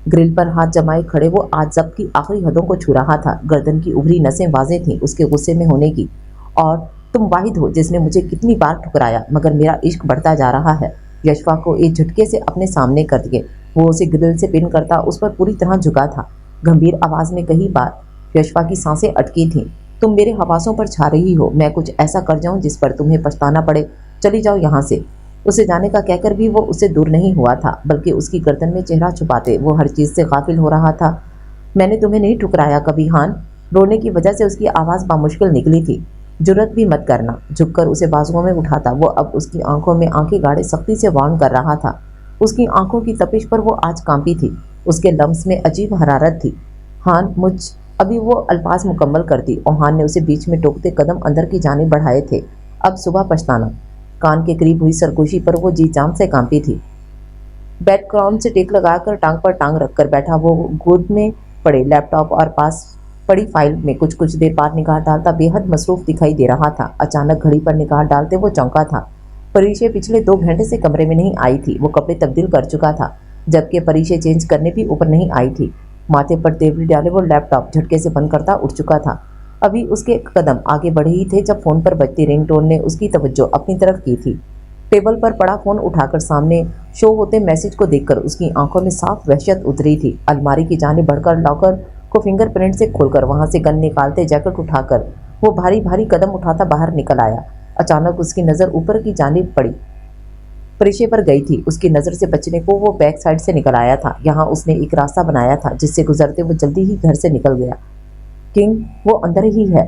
Grill पर हाथ जमाए खड़े वो आज जब्त की आखिरी हदों को छू रहा था। गर्दन की उभरी नसें वाज़ेह थीं उसके गुस्से में होने की। और तुम वाहिद हो जिसने मुझे कितनी बार ठुकराया, मगर मेरा इश्क बढ़ता जा रहा है। यशफा को एक झटके से अपने सामने कर दिए। वो उसे ग्रिल से पिन करता उस पर पूरी तरह झुका था। गंभीर आवाज में कही बात। यशफा की सांसें अटकी थीं। तुम मेरे हवासों पर छा रही हो। मैं कुछ ऐसा कर जाऊं जिस पर तुम्हें पछताना पड़े। चली जाओ यहाँ से। उसे जाने का कहकर भी वो उससे दूर नहीं हुआ था, बल्कि उसकी गर्दन में चेहरा छुपाते वो हर चीज से गाफिल हो रहा था। मैंने तुम्हें नहीं ठुकराया कभी हान। रोने की वजह से उसकी आवाज बामुश्किल निकली थी। जुर्रत भी मत करना। झुककर उसे बाजुओं में उठाता वो अब उसकी आंखों में आंखें गाड़े सख्ती से वार्न कर रहा था। उसकी आंखों की तपिश पर वो आज कांपी थी। उसके लम्स में अजीब हरारत थी। हान मुझ अभी वो अल्फाज मुकम्मल करती और हान ने उसे बीच में टोकते कदम अंदर की जानिब बढ़ाए थे। अब सुबह पछताना। कान के करीब हुई सरगोशी पर वो जी जान से कांपी थी। बेड क्राउन से टेक लगाकर टांग पर टांग रखकर बैठा वो गोद में पड़े लैपटॉप और पास पड़ी फाइल में कुछ कुछ देर बाद निगाह डालता बेहद मसरूफ दिखाई दे रहा था। अचानक घड़ी पर निगाह डालते वो चौंका था। परीशे पिछले 2 घंटे से कमरे में नहीं आई थी। वो कपड़े तब्दील कर चुका था, जबकि परीशे चेंज करने भी ऊपर नहीं आई थी। माथे पर तेवड़ी डाले वो लैपटॉप झटके से बंद करता उठ चुका था। अभी उसके कदम आगे बढ़े ही थे जब फोन पर बजती रिंगटोन ने उसकी तवज्जो अपनी तरफ की थी। टेबल पर पड़ा फोन उठाकर सामने शो होते मैसेज को देखकर उसकी आंखों में साफ वहशत उतरी थी। अलमारी की जानिब बढ़कर लॉकर को फिंगरप्रिंट से खोलकर वहां से गन निकालते जैकेट उठाकर वो भारी भारी कदम उठाता बाहर निकल आया। अचानक उसकी नजर ऊपर की जानिब पड़ी। परिशे पर गई थी। उसकी नजर से बचने को वो बैक साइड से निकल आया था। यहाँ उसने एक रास्ता बनाया था जिससे गुजरते वो जल्दी ही घर से निकल गया। किंग वो अंदर ही है।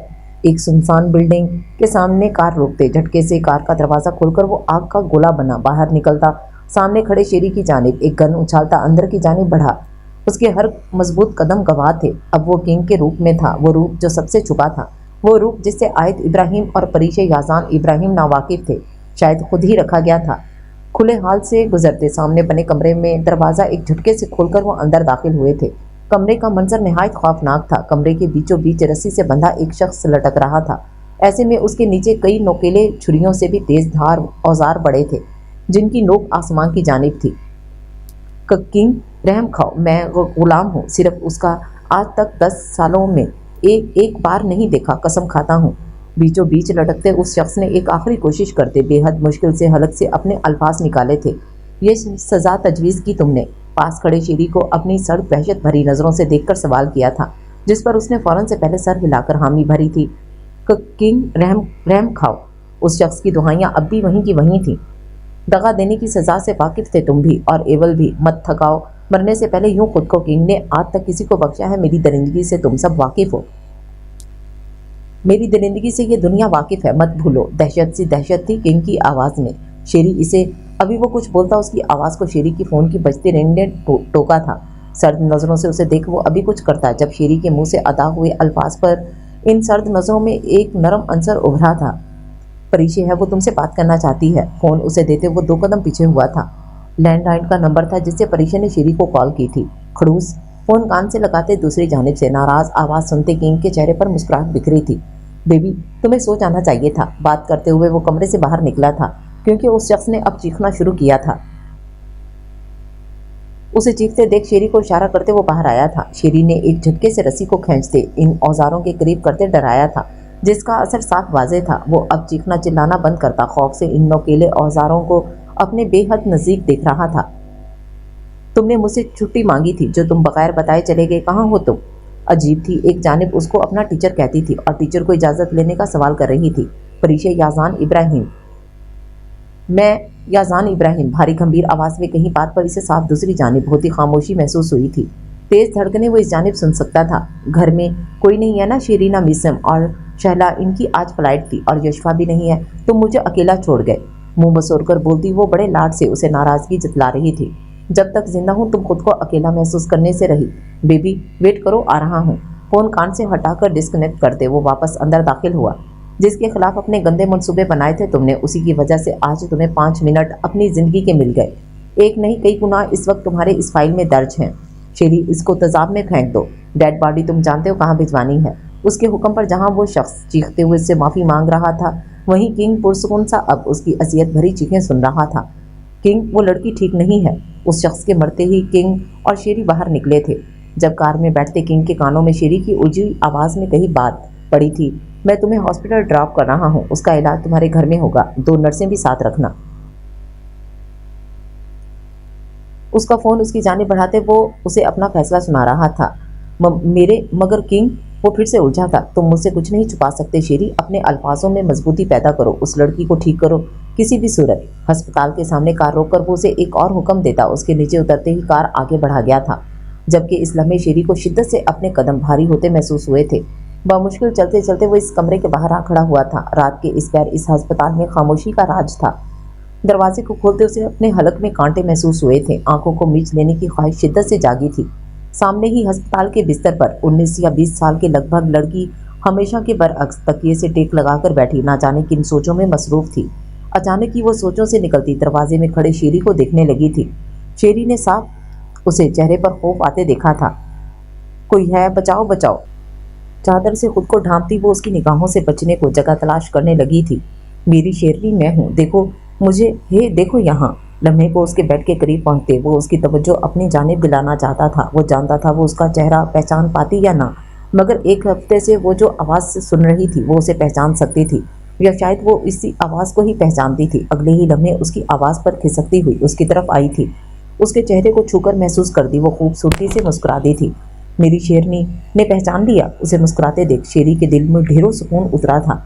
एक सुनसान बिल्डिंग के सामने कार रोकते झटके से कार का दरवाजा खोलकर वो आग का गोला बना बाहर निकलता सामने खड़े शेरी की जानिब एक गन उछालता अंदर की जानिब बढ़ा। उसके हर मजबूत कदम गवाह थे। अब वो किंग के रूप में था, वो रूप जो सबसे छुपा था, वो रूप जिससे आयत इब्राहिम और परिशे याजान इब्राहिम नावाकिफ थे। शायद खुद ही रखा गया था। खुले हाल से गुजरते सामने बने कमरे में दरवाजा एक झटके से खोलकर वो अंदर दाखिल हुए थे। कमरे का मंजर निहायत खौफनाक था। कमरे के बीचों बीच रस्सी से बंधा एक शख्स लटक रहा था। ऐसे में उसके नीचे कई नोकेले छुरियों से भी तेज धार औजार बड़े थे, जिनकी नोक आसमान की जानिब थी। किंग रहम खाओ, मैं गुलाम हूँ, सिर्फ उसका आज तक 10 सालों में एक बार नहीं देखा, कसम खाता हूँ। बीचों बीच लटकते उस शख्स ने एक आखिरी कोशिश करते बेहद मुश्किल से हलक से अपने अल्फाज निकाले थे। ये सजा तजवीज़ की तुमने। पास खड़े शेरी को अपनी सर्द वहशत भरी नज़रों से देखकर सवाल किया था, जिस पर उसने फौरन से पहले सर हिलाकर हामी भरी थी। किंग रहम खाओ। उस शख्स की दुहाइयाँ अब भी वहीं की वहीं थीं। दगा देने की सजा से वाकिफ थे तुम भी और एवल भी। मत थकाओ, मरने से पहले यूं खुद को किंग ने आज तक किसी को बख्शा है। मेरी दरिंदगी से तुम सब वाकिफ हो। मेरी दरिंदगी से ये दुनिया वाकिफ है, मत भूलो। दहशत सी दहशत थी किंग की आवाज़ में। शेरी इसे अभी वो कुछ बोलता उसकी आवाज़ को शेरी की फ़ोन की बजती रिंग ने टोका था। सर्द नज़रों से उसे देख वो अभी कुछ करता जब शेरी के मुंह से अदा हुए अल्फाज पर इन सर्द नज़रों में एक नरम अंसर उभरा था। परिशे है, वो तुमसे बात करना चाहती है। फ़ोन उसे देते वो 2 कदम पीछे हुआ था। लैंडलाइन का नंबर था जिससे परिशे ने शेरी को कॉल की थी। खड़ूस फ़ोन कान से लगाते दूसरी जानिब से नाराज़ आवाज़ सुनते किंग के चेहरे पर मुस्कुराहट बिखरी थी। बेबी, तुम्हें सो जाना चाहिए था। बात करते हुए वो कमरे से बाहर निकला था क्योंकि उस शख्स ने अब चीखना शुरू किया था। उसे चीखते देख शेरी को इशारा करते वो बाहर आया था। शेरी ने एक झटके से रस्सी को खींचते इन औजारों के करीब करते डराया था, जिसका असर साफ वाज़ेह था। वो अब चीखना चिल्लाना बंद करता खौफ से इन नोकेले औजारों को अपने बेहद नज़दीक देख रहा था। तुमने मुझसे छुट्टी मांगी थी जो तुम बगैर बताए चले गए, कहाँ हो तुम? अजीब थी। एक जानिब उसको अपना टीचर कहती थी और टीचर को इजाज़त लेने का सवाल कर रही थी। परिशे याजान इब्राहिम। मैं याजान इब्राहिम, भारी गंभीर आवाज़ में कहीं बात पर इसे साफ दूसरी जानिब होती खामोशी महसूस हुई थी। तेज धड़कने वो इस जानिब सुन सकता था। घर में कोई नहीं है ना? शेरीना मिसम और शहला, इनकी आज फ्लाइट थी और यशफा भी नहीं है। तुम मुझे अकेला छोड़ गए। मुंह बसोर कर बोलती वो बड़े लाड से उसे नाराज़गी जतला रही थी। जब तक जिंदा हूँ तुम खुद को अकेला महसूस करने से रही। बेबी वेट करो, आ रहा हूँ। फ़ोन कान से हटाकर डिस्कनेक्ट करते वो वापस अंदर दाखिल हुआ। जिसके खिलाफ अपने गंदे मंसूबे बनाए थे तुमने, उसी की वजह से आज तुम्हें 5 मिनट अपनी ज़िंदगी के मिल गए। एक नहीं कई गुनाह इस वक्त तुम्हारे इस फाइल में दर्ज हैं। शेरी, इसको तेजाब में फेंक दो। डेड बॉडी तुम जानते हो कहाँ भिजवानी है। उसके हुक्म पर जहाँ वो शख्स चीखते हुए उससे माफ़ी मांग रहा था, वहीं किंग पुरसुकून सा अब उसकी अजियत भरी चीखें सुन रहा था। किंग, वो लड़की ठीक नहीं है। उस शख्स के मरते ही किंग और शेरी बाहर निकले थे। जब कार में बैठते किंग के कानों में शेरी की उलझी आवाज में कही बात पड़ी थी, मैं तुम्हें हॉस्पिटल ड्रॉप कर रहा हूँ, उसका इलाज तुम्हारे घर में होगा, 2 नर्सें भी साथ रखना। उसका फोन उसकी जानिब बढ़ाते वो उसे अपना फैसला सुना रहा था। मगर किंग, वो फिर से उलझा था। तुम मुझसे कुछ नहीं छुपा सकते शेरी, अपने अल्फाजों में मजबूती पैदा करो, उस लड़की को ठीक करो किसी भी सूरत। अस्पताल के सामने कार रोककर वो उसे एक और हुक्म देता। उसके नीचे उतरते ही कार आगे बढ़ा गया था, जबकि इस लम्हे शेरी को शिद्दत से अपने कदम भारी होते महसूस हुए थे। बामुश्किल चलते चलते वो इस कमरे के बाहर आ खड़ा हुआ था। रात के इस पैर इस अस्पताल में खामोशी का राज था। दरवाजे को खोलते उसे अपने हलक में कांटे महसूस हुए थे। आंखों को मीच लेने की ख्वाहिश शिद्दत से जागी थी। सामने ही अस्पताल के बिस्तर पर 19 या 20 साल के लगभग लड़की हमेशा के बरअक्स तकिए से टेक लगाकर बैठी ना जाने किन सोचों में मसरूफ थी। अचानक ही वो सोचों से निकलती दरवाजे में खड़े शेरी को देखने लगी थी। शेरी ने साफ उसे चेहरे पर खौफ आते देखा था। कोई है, बचाओ बचाओ। चादर से खुद को ढांपती वो उसकी निगाहों से बचने को जगह तलाश करने लगी थी। मेरी शेरनी मैं हूँ, देखो मुझे, हे देखो यहाँ। लम्हे को उसके बेड के करीब पहुंचते वो उसकी तवज्जो अपनी जानिब दिलाना चाहता था। वो जानता था वो उसका चेहरा पहचान पाती या ना, मगर एक हफ्ते से वो जो आवाज़ से सुन रही थी वो उसे पहचान सकती थी, या शायद वो इसी आवाज़ को ही पहचानती थी। अगले ही लम्हे उसकी आवाज़ पर खिसकती हुई उसकी तरफ आई थी। उसके चेहरे को छूकर महसूस करती वो खूबसूरती से मुस्कुरा दी थी। मेरी शेरनी ने पहचान लिया। उसे मुस्कुराते देख शेरी के दिल में ढेरों सुकून उतरा था।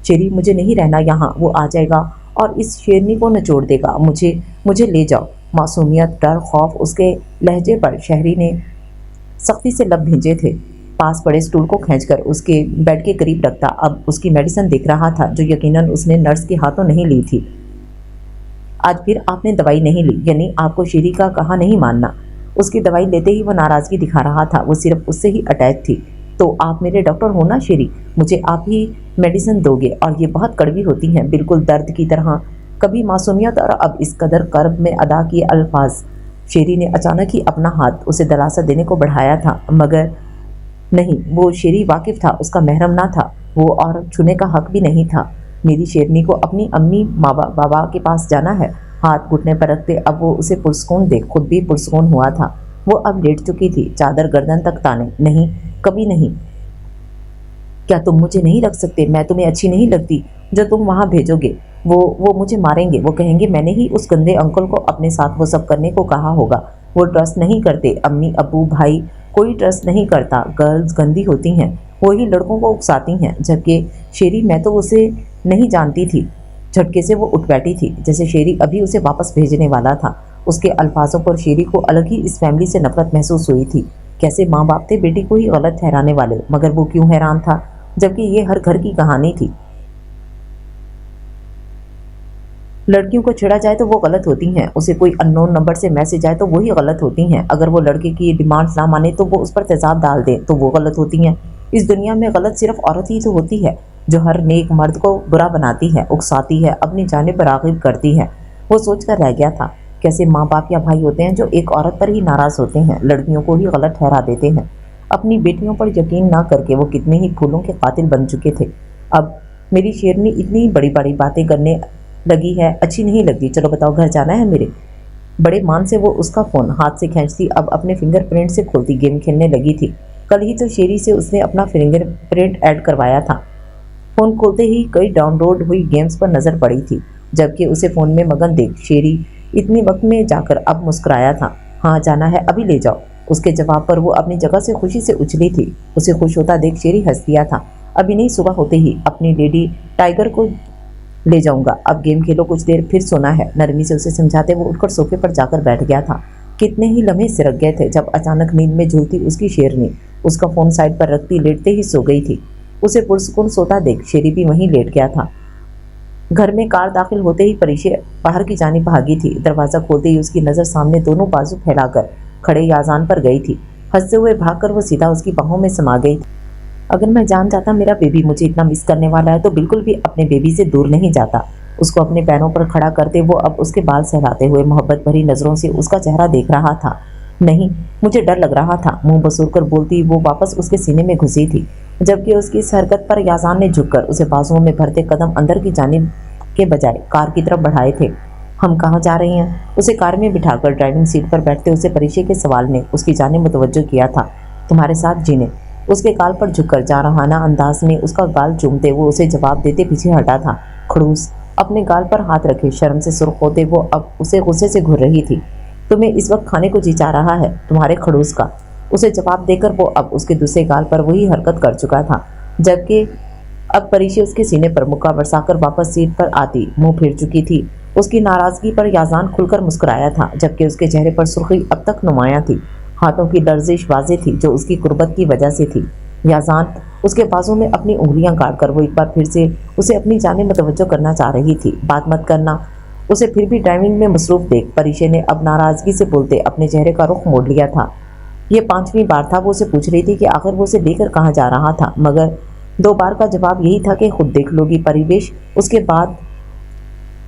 शेरी, मुझे नहीं रहना यहाँ, वो आ जाएगा और इस शेरनी को निचोड़ देगा। मुझे ले जाओ। मासूमियत, डर, खौफ उसके लहजे पर शहरी ने सख्ती से लब भेजे थे। पास पड़े स्टूल को खींचकर उसके बेड के करीब रखता। अब उसकी मेडिसिन देख रहा था, जो यकीनन उसने नर्स के हाथों नहीं ली थी। आज फिर आपने दवाई नहीं ली, यानी आपको शेरी का कहा नहीं मानना। उसकी दवाई लेते ही वो नाराज़गी दिखा रहा था। वो सिर्फ उससे ही अटैच थी। तो आप मेरे डॉक्टर हो ना शेरी, मुझे आप ही मेडिसिन दोगे, और ये बहुत कड़वी होती हैं, बिल्कुल दर्द की तरह। कभी मासूमियत और अब इस कदर कर्ब में अदा किए अल्फाज। शेरी ने अचानक ही अपना हाथ उसे दिलासा देने को बढ़ाया था, मगर नहीं, वो शेरी वाकिफ था, उसका महरम ना था वो, और छूने का हक भी नहीं था। मेरी शेरनी को अपनी अम्मी बाबा के पास जाना है। हाथ घुटने पर रखते अब वो उसे पुरस्कून देख खुद भी पुरस्कून हुआ था। वो अब लेट चुकी थी, चादर गर्दन तक ताने। नहीं, कभी नहीं। क्या तुम मुझे नहीं रख सकते? मैं तुम्हें अच्छी नहीं लगती? जो तुम वहाँ भेजोगे वो मुझे मारेंगे। वो कहेंगे मैंने ही उस गंदे अंकल को अपने साथ वो सब करने को कहा होगा। वो ट्रस्ट नहीं करते, अम्मी अबू भाई कोई ट्रस्ट नहीं करता। गर्ल्स गंदी होती हैं, वो ही लड़कों को उकसाती हैं। जबकि शेरी, मैं तो उसे नहीं जानती थी। झटके से वो उठ बैठी थी, जैसे शेरी अभी उसे वापस भेजने वाला था। उसके अल्फाजों पर शेरी को अलग ही इस फैमिली से नफरत महसूस हुई थी। कैसे माँ बाप थे बेटी को ही गलत ठहराने वाले, मगर वो क्यों हैरान था, जबकि ये हर घर की कहानी थी। लड़कियों को छेड़ा जाए तो वो गलत होती हैं, उसे कोई अननोन नंबर से मैसेज आए तो वही गलत होती हैं। अगर वो लड़के की डिमांड्स ना माने तो वो उस पर तेजाब डाल दे तो वो गलत होती हैं। इस दुनिया में गलत सिर्फ औरत ही तो होती है, जो हर नेक मर्द को बुरा बनाती है, उकसाती है, अपनी जानिब राग़िब करती है। वो सोच कर रह गया था, कैसे माँ बाप या भाई होते हैं जो एक औरत पर ही नाराज़ होते हैं, लड़कियों को ही गलत ठहरा देते हैं। अपनी बेटियों पर यकीन ना करके वो कितने ही फूलों के कातिल बन चुके थे। अब मेरी शेरनी इतनी बड़ी बड़ी बातें करने लगी है, अच्छी नहीं लगती। चलो बताओ, घर जाना है मेरे। बड़े मान से वो उसका फ़ोन हाथ से खींचती, अब अपने फिंगरप्रिंट से खोलती। गेम खेलने लगी थी। कल ही तो शेरी से उसने अपना फिंगरप्रिंट ऐड करवाया था। फ़ोन खोलते ही कई डाउनलोड हुई गेम्स पर नज़र पड़ी थी, जबकि उसे फ़ोन में मगन देख शेरी इतनी वक्त में जाकर अब मुस्कुराया था। हाँ जाना है, अभी ले जाओ। उसके जवाब पर वो अपनी जगह से खुशी से उछली थी। उसे खुश होता देख शेरी हंस दिया था। अभी नहीं, सुबह होते ही अपनी लेडी टाइगर को ले जाऊंगा। अब गेम खेलो, कुछ देर फिर सोना है। नरमी से उसे समझाते वो उठकर सोफे पर जाकर बैठ गया था। कितने ही लम्हे सिरक गए थे जब अचानक नींद में झूलती उसकी शेरनी उसका फ़ोन साइड पर रखती लेटते ही सो गई थी। उसे पुरसुकून सोता देख शेरी भी वहीं लेट गया था। घर में कार दाखिल होते ही परीशे बाहर की जानिब भागी थी। दरवाज़ा खोलते ही उसकी नज़र सामने दोनों बाजू फैलाकर खड़े याजान पर गई थी। हंसते हुए भागकर वो सीधा उसकी बाहों में समा गई। अगर मैं जान जाता मेरा बेबी मुझे इतना मिस करने वाला है तो बिल्कुल भी अपने बेबी से दूर नहीं जाता। उसको अपने पैरों पर खड़ा करते वो अब उसके बाल सहलाते हुए मोहब्बत भरी नज़रों से उसका चेहरा देख रहा था। नहीं, मुझे डर लग रहा था, मुंह बसूर कर बोलती वो वापस उसके सीने में घुसी थी, जबकि उसकी इस हरकत पर याजान ने झुककर उसे बाजुओं में भरते कदम अंदर की जानिब के बजाय कार की तरफ बढ़ाए थे। हम कहाँ जा रहे हैं? उसे कार में बिठाकर ड्राइविंग सीट पर बैठते उसे परिचय के सवाल ने उसकी जाने मुतवज्जो किया था। तुम्हारे साथ जीने। उसके गाल पर झुककर जारहाना अंदाज में उसका गाल चूमते वो उसे जवाब देते पीछे हटा था। खड़ूस अपने गाल पर हाथ रखे शर्म से सुर्ख होते वो अब उसे गुस्से से घूर रही थी। तुम्हें इस वक्त खाने को जी चाह रहा है तुम्हारे खड़ूस का। उसे जवाब देकर वो अब उसके दूसरे गाल पर वही हरकत कर चुका था, जबकि अब परिशे उसके सीने पर मुक्का बरसाकर वापस सीट पर आती मुंह फिर चुकी थी। उसकी नाराजगी पर याजान खुलकर मुस्कुराया था, जबकि उसके चेहरे पर सुर्खी अब तक नुमाया थी। हाथों की लर्जिश वाजे थी जो उसकी कुर्बत की वजह से थी। याजान उसके बाजू में अपनी उंगलियां गाड़कर वो एक बार फिर से उसे अपनी जाने मुतवज्जो करना चाह रही थी। बात मत करना। उसे फिर भी ड्राइविंग में मसरूफ देख परिशे ने अब नाराजगी से बोलते अपने चेहरे का रुख मोड़ लिया था। ये 5वीं बार था वो उसे पूछ रही थी कि आखिर वो उसे लेकर कहाँ जा रहा था, मगर 2 बार का जवाब यही था कि खुद देख लोगी परिवेश। उसके बाद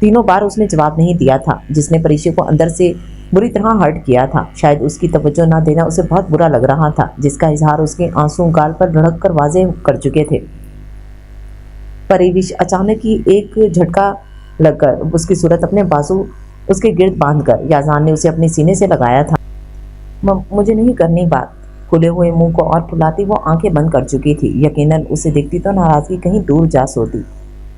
3 बार उसने जवाब नहीं दिया था, जिसने परिशे को अंदर से बुरी तरह हर्ट किया था। शायद उसकी तवज्जो ना देना उसे बहुत बुरा लग रहा था, जिसका इजहार उसके आंसू गाल पर लुढ़क कर वाजे कर चुके थे। परिवेश अचानक ही एक झटका लगकर उसकी सूरत अपने बाजू उसके गिर्द बांधकर याजान ने उसे अपने सीने से लगाया था। मुझे नहीं करनी बात। खुले हुए मुंह को और फुलाती वो आंखें बंद कर चुकी थी। यकीनन उसे देखती तो नाराजगी कहीं दूर जा सोती।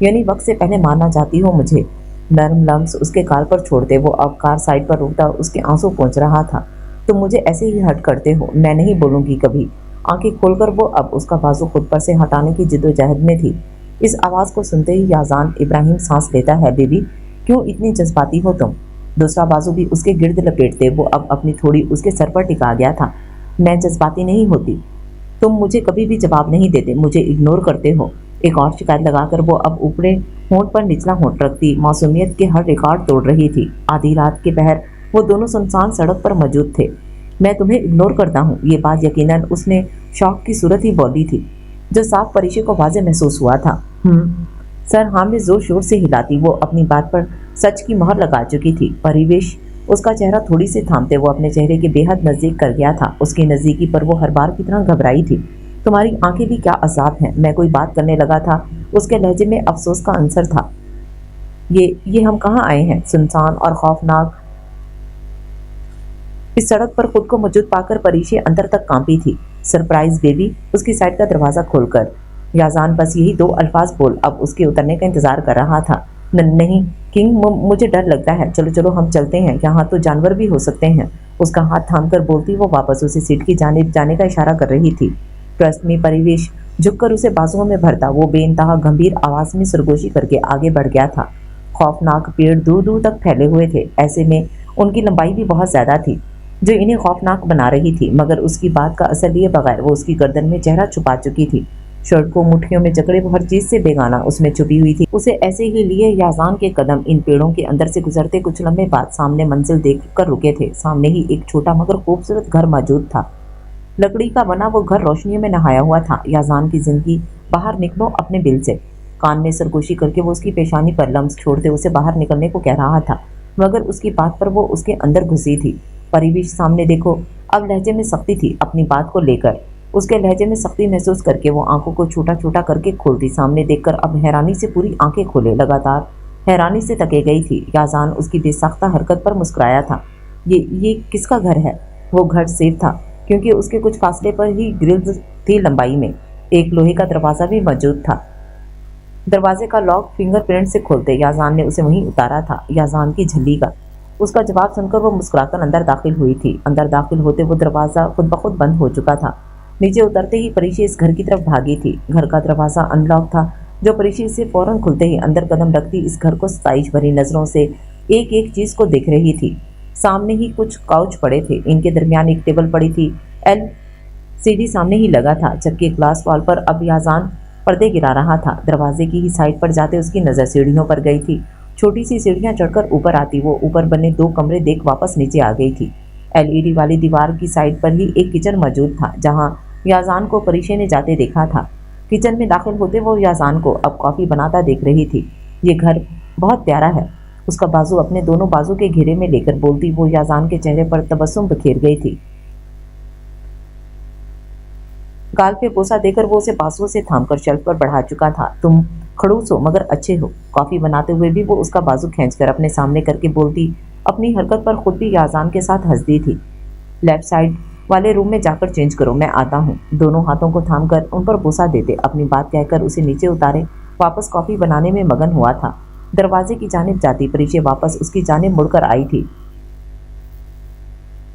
यानी वक्त से पहले मारना चाहती हो मुझे। नरम लम्स उसके गाल पर छोड़ते वो अब कार साइड पर रुकता उसके आंसू पहुंच रहा था। तुम मुझे ऐसे ही हर्ट करते हो, मैं नहीं बोलूंगी कभी। आंखें खोलकर वो अब उसका बाजू खुद पर से हटाने की जिद्दोजहद में थी। इस आवाज़ को सुनते ही याजान इब्राहिम सांस लेता है। बेबी क्यों इतनी जज्बाती हो तुम? दूसरा बाजू भी उसके गिर्द लपेटते वो अब अपनी थोड़ी उसके सर पर टिका गया था। मैं जज्बाती नहीं होती। तुम मुझे कभी भी जवाब नहीं देते, मुझे इग्नोर करते हो। एक और शिकायत लगाकर वो अब ऊपरे होंठ पर निचला होंठ रखती मासूमियत के हर रिकॉर्ड तोड़ रही थी। आधी रात के पहर वो दोनों सुनसान सड़क पर मौजूद थे। मैं तुम्हें इग्नोर करता हूँ, ये बात यकीनन उसने शौक की सूरत ही बोली थी, जो साफ परिचय को वाजे महसूस हुआ था। सर हाँ में जोर शोर से हिलाती वो अपनी बात पर सच की मोहर लगा चुकी थी। परिवेश उसका चेहरा थोड़ी से थामते वो अपने चेहरे के बेहद नज़दीक कर गया था। उसकी नज़दीकी पर वो हर बार की तरह घबराई थी। तुम्हारी आंखें भी क्या अजाब हैं। मैं कोई बात करने लगा था, उसके लहजे में अफसोस का अंसर था। ये हम कहाँ आए हैं? सुनसान और खौफनाक इस सड़क पर खुद को मौजूद पाकर परिशे अंदर तक कांपी थी। Surprise baby. उसकी साइड का दरवाज़ा खोलकर याजान बस यही 2 अल्फाज बोल अब उसके उतरने का इंतजार कर रहा था। नहीं किंग, मुझे डर लगता है। चलो चलो हम चलते हैं, यहाँ तो जानवर भी हो सकते हैं। उसका हाथ थामकर बोलती वो वापस उसे सीट की जानिब जाने का इशारा कर रही थी। ट्रस्ट में परिवेश झुककर उसे बाजुओं में भरता वो बेइंतहा गंभीर आवाज में सरगोशी करके आगे बढ़ गया था। खौफनाक पेड़ दूर दूर तक फैले हुए थे, ऐसे में उनकी लंबाई भी बहुत ज्यादा थी, जो इन्हें खौफनाक बना रही थी। मगर उसकी बात का असर लिए बगैर वो उसकी गर्दन में चेहरा छुपा चुकी थी। शर्ट को मुट्ठियों में जकड़े वो हर चीज से बेगाना उसमें छुपी हुई थी। उसे ऐसे ही लिए याजान के कदम इन पेड़ों के अंदर से गुजरते कुछ लम्बे बाद सामने मंजिल देख कर रुके थे। सामने ही एक छोटा मगर खूबसूरत घर मौजूद था। लकड़ी का बना वो घर रोशनियों में नहाया हुआ था। याजान की जिंदगी बाहर निकलो अपने बिल से। कान में सरगोशी करके वो उसकी पेशानी पर लम्स छोड़ते उसे बाहर निकलने को कह रहा था, मगर उसकी बात पर वो उसके अंदर घुसी थी। परिवेश सामने देखो। अब लहजे में सख्ती थी अपनी बात को लेकर। उसके लहजे में सख्ती महसूस करके वो आंखों को छोटा छोटा करके खोलती। सामने देखकर अब हैरानी से पूरी आंखें खोले, लगातार हैरानी से तके गई थी। याजान उसकी बेसाख्ता हरकत पर मुस्कुराया था। ये किसका घर है? वो घर सेफ था, क्योंकि उसके कुछ फासले पर ही ग्रिल्स थी लंबाई में। एक लोहे का दरवाज़ा भी मौजूद था। दरवाजे का लॉक फिंगरप्रिंट से खोलते याजान ने उसे वहीं उतारा था। याजान की झल्ली का उसका जवाब सुनकर वो मुस्कुराकर अंदर दाखिल हुई थी। अंदर दाखिल होते वो दरवाज़ा खुद ब खुद बंद हो चुका था। नीचे उतरते ही परिशे इस घर की तरफ भागी थी। घर का दरवाज़ा अनलॉक था, जो परिशे से फौरन खुलते ही अंदर कदम रखती इस घर को साइज भरी नज़रों से एक एक चीज़ को देख रही थी। सामने ही कुछ काउच पड़े थे, इनके दरमियान एक टेबल पड़ी थी। LCD सामने ही लगा था, जबकि ग्लास वॉल पर अब याजान पर्दे गिरा रहा था। दरवाजे की ही साइड पर जाते उसकी नज़र सीढ़ियों पर गई थी। छोटी सी सीढ़ियाँ चढ़कर ऊपर आती वो ऊपर बने 2 कमरे देख वापस नीचे आ गई थी। LED वाली दीवार की साइड पर ही एक किचन मौजूद था, जहाँ याजान को परिशे ने जाते देखा था। किचन में दाखिल होते वो याजान को अब कॉफ़ी बनाता देख रही थी। ये घर बहुत प्यारा है। उसका बाजू अपने दोनों बाजू के घेरे में लेकर बोलती वो याजान के चेहरे पर तबस्सुम बिखेर गई थी। गाल पे बोसा देकर वो उसे बाजुओं से थामकर शेल्फ पर बढ़ा चुका था। तुम खड़ूस हो मगर अच्छे हो। कॉफी बनाते हुए भी वो उसका बाजू खींचकर अपने सामने करके बोलती, अपनी हरकत पर खुद भी याजान के साथ हंसती थी। लेफ्ट साइड वाले रूम में जाकर चेंज करो, मैं आता हूँ। दोनों हाथों को थामकर उन पर बोसा देते अपनी बात कहकर उसे नीचे उतारे वापस कॉफी बनाने में मगन हुआ था। दरवाजे की जानिब जाती परिचय वापस उसकी जानिब मुड़कर आई थी।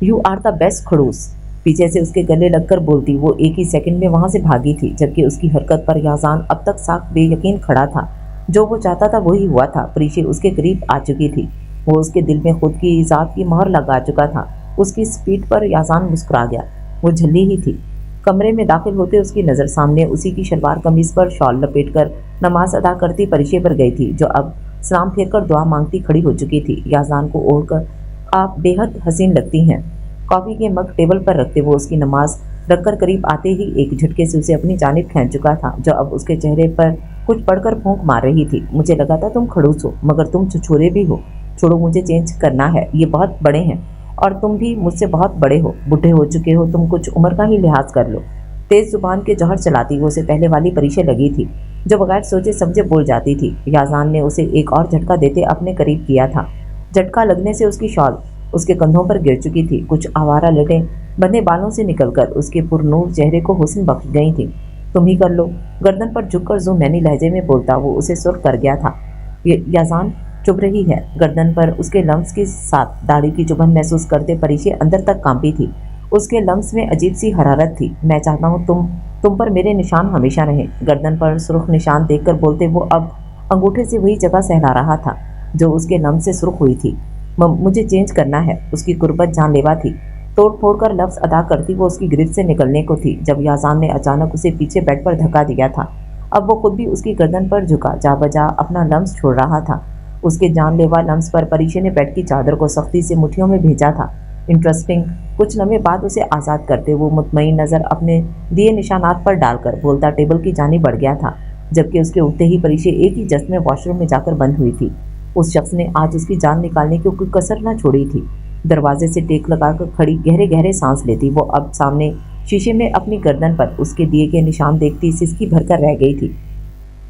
यू आर द बेस्ट खड़ूस, पीछे से उसके गले लगकर बोलती। वो एक ही सेकंड में वहां से भागी थी, जबकि उसकी हरकत पर याजान अब तक साफ बेयकीन खड़ा था। जो वो चाहता था वही हुआ था। परिचय उसके करीब आ चुकी थी। वो उसके दिल में खुद की ज़ात की मोहर लगा चुका था। उसकी स्पीड पर याजान मुस्कुरा गया। वो झल्ली ही थी। कमरे में दाखिल होते उसकी नज़र सामने उसी की शलवार कमीज पर शॉल लपेटकर नमाज अदा करती परिचय पर गई थी, जो अब सलाम फेर कर दुआ मांगती खड़ी हो चुकी थी। याजान को ओढ़कर आप बेहद हसीन लगती हैं। कॉफ़ी के मग टेबल पर रखते वो उसकी नमाज रखकर करीब आते ही एक झटके से उसे अपनी जानिब खींच चुका था, जो अब उसके चेहरे पर कुछ पड़कर फूंक मार रही थी। मुझे लगा था तुम खड़ूस हो, मगर तुम छुछोरे भी हो। छोड़ो, मुझे चेंज करना है। ये बहुत बड़े हैं और तुम भी मुझसे बहुत बड़े हो, बूढ़े हो चुके हो। तुम कुछ उम्र का ही लिहाज कर लो। तेज जुबान के जौहर चलाती वो उसे पहले वाली परिचय लगी थी, जो बगैर सोचे समझे बोल जाती थी। याजान ने उसे एक और झटका देते अपने करीब किया था। झटका लगने से उसकी शॉल उसके कंधों पर गिर चुकी थी। कुछ आवारा लटें बंधे बालों से निकलकर उसके पुरनूर चेहरे को हुस्न बख्श गई थी। तुम ही कर लो, गर्दन पर झुककर जो मैंने लहजे में बोलता वो उसे सुर कर गया था। याजान चुभ रही है। गर्दन पर उसके लम्स के साथ दाढ़ी की चुभन महसूस करते परिचय अंदर तक कांपी थी। उसके लम्स में अजीब सी हरारत थी। मैं चाहता हूँ तुम पर मेरे निशान हमेशा रहें। गर्दन पर सुर्ख निशान देखकर बोलते वो अब अंगूठे से वही जगह सहला रहा था जो उसके लम्स से सुर्ख हुई थी। मुझे चेंज करना है। उसकी कुर्बत जानलेवा थी। तोड़ फोड़ कर लफ्ज़ अदा करती वो उसकी गिरफ्त से निकलने को थी, जब याजान ने अचानक उसे पीछे बेड पर धक्का दिया था। अब वो खुद भी उसकी गर्दन पर झुका जा बजा अपना लम्स छोड़ रहा था। उसके जानलेवा लम्स पर परिचय ने बेड की चादर को सख्ती से मुट्ठियों में भेजा था। इंटरेस्टिंग। कुछ लम्हे बाद उसे आज़ाद करते वो मुतमईन नज़र अपने दिए निशानात पर डालकर बोलता टेबल की जानिब बढ़ गया था, जबकि उसके उठते ही परिचय एक ही जश्न में वॉशरूम में जाकर बंद हुई थी। उस शख्स ने आज उसकी जान निकालने की कोई कसर न छोड़ी थी। दरवाजे से टेक लगाकर खड़ी गहरे गहरे सांस लेती वो अब सामने शीशे में अपनी गर्दन पर उसके दिए के निशान देखती सिसकी भरकर रह गई थी।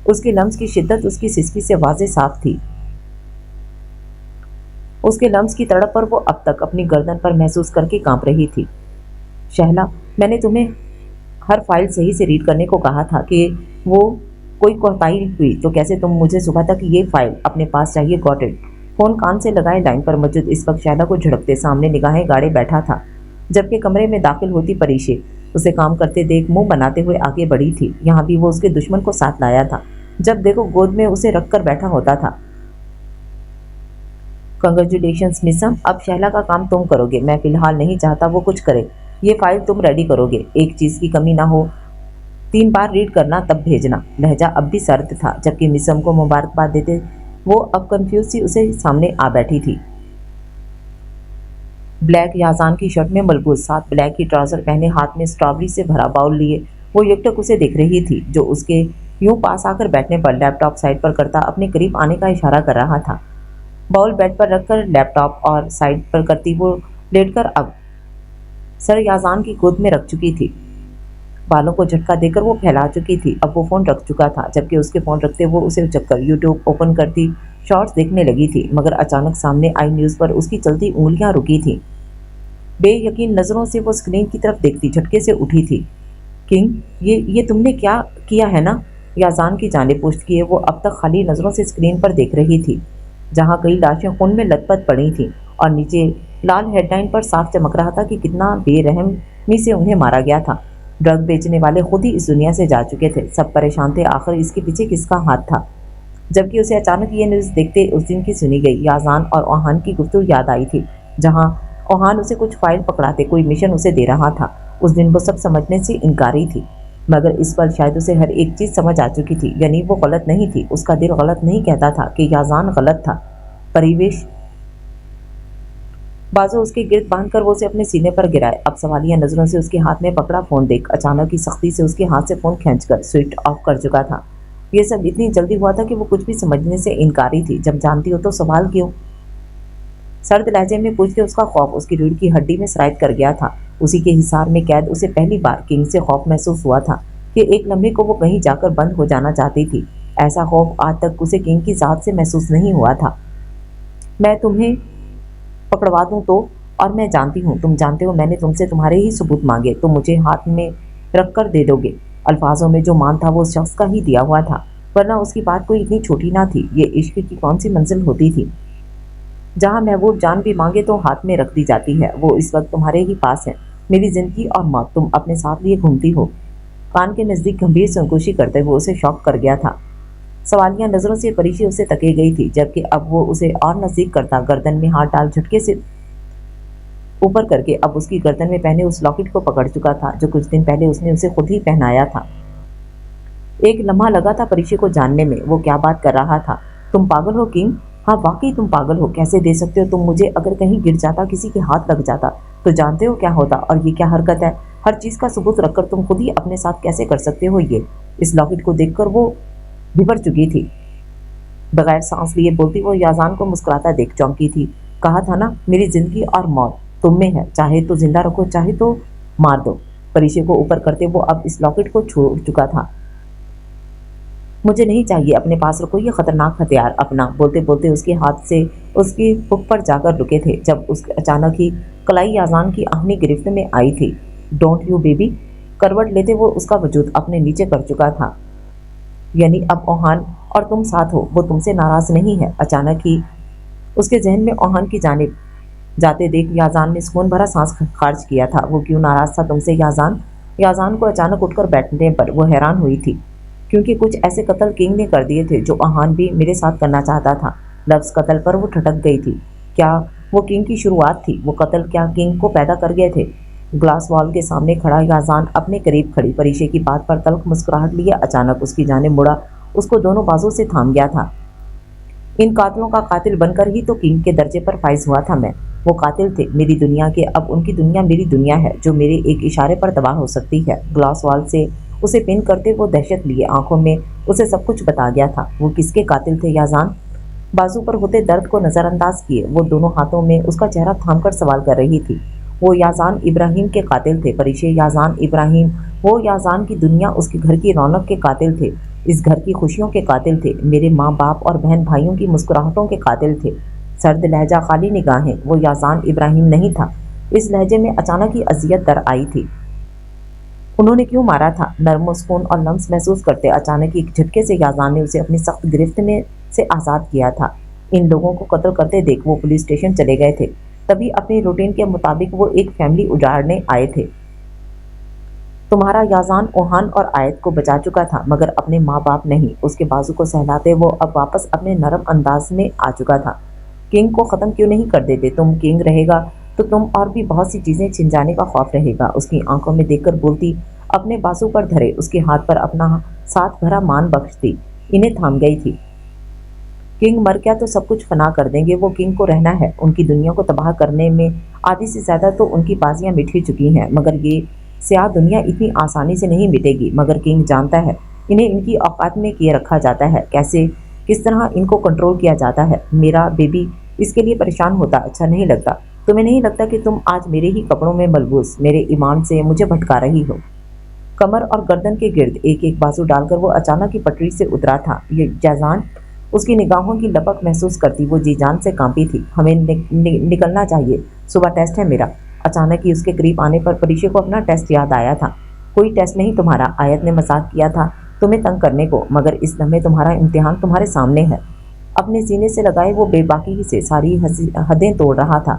उसके लम्स की शिद्दत उसकी सिसकी से वाज़े साफ थी। उसके लम्स की तड़प पर वो अब तक अपनी गर्दन पर महसूस करके कांप रही थी। शहला, मैंने तुम्हें हर फाइल सही से रीड करने को कहा था कि वो कोई कोताही हुई तो कैसे तुम मुझे सुबह तक ये फाइल अपने पास चाहिए। Got it. फोन कान से लगाए लाइन पर मौजूद इस वक्त शैला को झड़कते सामने निगाहें गाड़े बैठा था, जबकि कमरे में दाखिल होती परिचय उसे काम करते देख मुंह बनाते हुए आगे बढ़ी थी। यहाँ भी वो उसके दुश्मन को साथ लाया था। जब देखो गोद में उसे रख कर बैठा होता था। कंग्रेचुलेशंस मिसम, अब शैला का काम तुम करोगे। मैं फिलहाल नहीं चाहता वो कुछ करे। ये फाइल तुम रेडी करोगे, एक चीज़ की कमी ना हो। 3 बार रीड करना तब भेजना। लहजा अब भी सर्द था, जबकि मिसम को मुबारकबाद देते वो अब कंफ्यूज सी उसे सामने आ बैठी थी। ब्लैक याजान की शर्ट में मलबूस, साथ ब्लैक ही ट्राउजर पहने, हाथ में स्ट्रॉबेरी से भरा बाउल लिए वो एकटक उसे देख रही थी, जो उसके यूं पास आकर बैठने पर लैपटॉप साइड पर करता अपने करीब आने का इशारा कर रहा था। बाउल बेड पर रखकर लैपटॉप और साइड पर करती वो लेटकर अब सर याजान की गोद में रख चुकी थी। बालों को झटका देकर वो फैला चुकी थी। अब वो फ़ोन रख चुका था, जबकि उसके फ़ोन रखते वो उसे उचककर यूट्यूब ओपन करती शॉर्ट्स देखने लगी थी, मगर अचानक सामने आई न्यूज़ पर उसकी चलती उंगलियां रुकी थी। बेयकीन नज़रों से वो स्क्रीन की तरफ देखती झटके से उठी थी। किंग, ये तुमने क्या किया है ना? याजान की जानिब पुश्त किए वो अब तक खाली नज़रों से स्क्रीन पर देख रही थी, जहाँ कई लाशें खून में लथपथ पड़ी थीं और नीचे लाल हेडलाइन पर साफ चमक रहा था कि कितना बेरहमी से उन्हें मारा गया था। ड्रग बेचने वाले खुद ही इस दुनिया से जा चुके थे। सब परेशान थे, आखिर इसके पीछे किसका हाथ था। जबकि उसे अचानक ये न्यूज़ देखते उस दिन की सुनी गई याजान और ओहान की गुफ्तगू याद आई थी, जहाँ ओहान उसे कुछ फाइल पकड़ाते कोई मिशन उसे दे रहा था। उस दिन वो सब समझने से इनकारी थी, मगर इस पर शायद उसे हर एक चीज़ समझ आ चुकी थी। यानी वो गलत नहीं थी। उसका दिल गलत नहीं कहता था कि याजान गलत था। परिवेश बाजू उसके गिर्द बांधकर वो उसे अपने सीने पर गिराए। अब सवालिया नज़रों से उसके हाथ में पकड़ा फ़ोन देख अचानक ही सख्ती से उसके हाथ से फ़ोन खींचकर स्विच ऑफ कर चुका था। ये सब इतनी जल्दी हुआ था कि वो कुछ भी समझने से इनकारी थी। जब जानती हो तो सवाल क्यों? सर्द लहजे में पूछते उसका खौफ उसकी रीढ़ की हड्डी में सरायत कर गया था। उसी के हिसार में कैद उसे पहली बार किंग से खौफ महसूस हुआ था कि एक लम्हे को वो कहीं जाकर बंद हो जाना चाहती थी। ایسا خوف آج تک اسے کنگ کی ذات سے محسوس نہیں ہوا تھا۔ میں تمہیں پکڑوا دوں تو، اور میں جانتی ہوں، تم جانتے ہو میں نے تم سے تمہارے ہی ثبوت مانگے، تم مجھے ہاتھ میں رکھ کر دے دو گے۔ الفاظوں میں جو مان تھا وہ اس شخص کا ہی دیا ہوا تھا، ورنہ اس کی بات کوئی اتنی چھوٹی نہ تھی۔ یہ عشق کی کون سی منزل ہوتی تھی جہاں محبوب جان بھی مانگے تو ہاتھ میں رکھ دی جاتی ہے؟ وہ اس وقت تمہارے ہی پاس ہے، میری زندگی اور موت تم اپنے ساتھ لیے گھومتی ہو۔ کان کے نزدیک گمبھیر سرگوشی کرتے ہوئے اسے شوق کر گیا تھا۔ سوالیہ نظروں سے پریشی اسے تکے گئی تھی، جبکہ اب وہ اسے اور نزدیک کرتا، گردن میں ہاتھ ڈال جھٹکے سے اوپر کر کے اب اس کی گردن میں پہنے اس لاکٹ کو پکڑ چکا تھا جو کچھ دن پہلے اس نے اسے خود ہی پہنایا تھا۔ ایک لمحہ لگا تھا پریشی کو جاننے میں وہ کیا بات کر رہا تھا۔ تم پاگل ہو کنگ؟ ہاں واقعی تم پاگل ہو، کیسے دے سکتے ہو تم مجھے؟ اگر کہیں گر جاتا، کسی کے ہاتھ لگ جاتا تو جانتے ہو کیا ہوتا؟ اور یہ کیا حرکت ہے؟ ہر چیز کا ثبوت رکھ کر تم خود ہی اپنے ساتھ کیسے کر سکتے ہو یہ؟ اس لاکٹ کو دیکھ کر وہ بھبر چکی تھی۔ بغیر سانس لیے بولتی وہ یازان کو مسکراتا دیکھ چونکی تھی۔ کہا تھا نا، میری زندگی اور موت تم میں ہے، چاہے تو زندہ رکھو، چاہے تو مار دو۔ پریشی کو اوپر کرتے وہ اب اس لاکٹ کو چھوڑ چکا تھا۔ مجھے نہیں چاہیے، اپنے پاس رکھو یہ خطرناک ہتھیار اپنا۔ بولتے بولتے اس کے ہاتھ سے اس کی پک پر جا کر رکے تھے جب اس اچانک ہی کلائی یازان کی آہنی گرفت میں آئی تھی۔ Don't you baby? کروٹ لیتے وہ اس کا وجود اپنے نیچے کر چکا تھا۔ یعنی اب اوہان اور تم ساتھ ہو، وہ تم سے ناراض نہیں ہے؟ اچانک ہی اس کے ذہن میں اوہان کی جانب جاتے دیکھ یازان نے سکون بھرا سانس خارج کیا تھا۔ وہ کیوں ناراض تھا تم سے یازان؟ یازان کو اچانک اٹھ کر بیٹھنے پر وہ حیران ہوئی تھی، کیونکہ کچھ ایسے قتل کنگ نے کر دیے تھے جو اوہان بھی میرے ساتھ کرنا چاہتا تھا۔ لفظ قتل پر وہ ٹھٹک گئی تھی۔ کیا وہ کنگ کی شروعات تھی؟ وہ قتل کیا کنگ کو پیدا کر گئے تھے؟ گلاس وال کے سامنے کھڑا یازان اپنے قریب کھڑی پریشی کی بات پر تلخ مسکراہٹ لیے اچانک اس کی جانب مڑا، اس کو دونوں بازو سے تھام گیا تھا۔ ان قاتلوں کا قاتل بن کر ہی تو کنگ کے درجے پر فائز ہوا تھا میں۔ وہ قاتل تھے میری دنیا کے، اب ان کی دنیا میری دنیا ہے جو میرے ایک اشارے پر تباہ ہو سکتی ہے۔ گلاس وال سے اسے پن کرتے وہ دہشت لیے آنکھوں میں اسے سب کچھ بتا گیا تھا۔ وہ کس کے قاتل تھے یازان؟ بازو پر ہوتے درد کو نظر انداز کیے وہ دونوں ہاتھوں میں اس کا چہرہ تھام کر سوال کر رہی تھی۔ وہ یازان ابراہیم کے قاتل تھے پریشی، یازان ابراہیم، وہ یازان کی دنیا، اس کے گھر کی رونق کے قاتل تھے، اس گھر کی خوشیوں کے قاتل تھے، میرے ماں باپ اور بہن بھائیوں کی مسکراہٹوں کے قاتل تھے۔ سرد لہجہ، خالی نگاہیں، وہ یازان ابراہیم نہیں تھا۔ اس لہجے میں اچانک ہی اذیت در آئی تھی۔ انہوں نے کیوں مارا تھا؟ نرم و سکون اور لمس محسوس کرتے اچانک ایک جھٹکے سے یازان نے اسے اپنی سخت گرفت میں سے آزاد کیا تھا۔ ان لوگوں کو قتل کرتے دیکھ وہ پولیس اسٹیشن چلے گئے تھے، تبھی اپنی روٹین کے مطابق وہ ایک فیملی اجاڑنے آئے تھے۔ تمہارا یازان اوہان اور آیت کو بچا چکا تھا مگر اپنے ماں باپ نہیں۔ اس کے بازو کو سہلاتے وہ اب واپس اپنے نرم انداز میں آ چکا تھا۔ کنگ کو ختم کیوں نہیں کر دیتے؟ تم کنگ رہے گا تو تم اور بھی بہت سی چیزیں چھن جانے کا خوف رہے گا۔ اس کی آنکھوں میں دیکھ کر بولتی اپنے بازو پر دھرے اس کے ہاتھ پر اپنا ساتھ بھرا مان بخشتی انہیں تھام گئی تھی۔ کنگ مر گیا تو سب کچھ فنا کر دیں گے، وہ کنگ کو رہنا ہے۔ ان کی دنیا کو تباہ کرنے میں آدھی سے زیادہ تو ان کی بازیاں مٹ ہی چکی ہیں، مگر یہ سیاہ دنیا اتنی آسانی سے نہیں مٹے گی۔ مگر کنگ جانتا ہے انہیں ان کی اوقات میں کیے رکھا جاتا ہے، کیسے کس طرح ان کو کنٹرول کیا جاتا ہے۔ میرا بیبی اس کے لیے پریشان ہوتا اچھا نہیں لگتا؟ تمہیں نہیں لگتا کہ تم آج میرے ہی کپڑوں میں ملبوس میرے ایمان سے مجھے بھٹکا رہی ہو؟ کمر اور گردن کے گرد ایک ایک بازو ڈال کر وہ اچانک ہی پٹری سے اترا تھا۔ یہ جازان اس کی نگاہوں کی لپک محسوس کرتی وہ جی جان سے کانپی تھی۔ ہمیں نکلنا چاہیے، صبح ٹیسٹ ہے میرا۔ اچانک ہی اس کے قریب آنے پر پریشی کو اپنا ٹیسٹ یاد آیا تھا۔ کوئی ٹیسٹ نہیں تمہارا، آیت نے مذاق کیا تھا تمہیں تنگ کرنے کو، مگر اس لمحے تمہارا امتحان تمہارے سامنے ہے۔ اپنے سینے سے لگائے وہ بے باکی سے ساری حدیں توڑ رہا تھا۔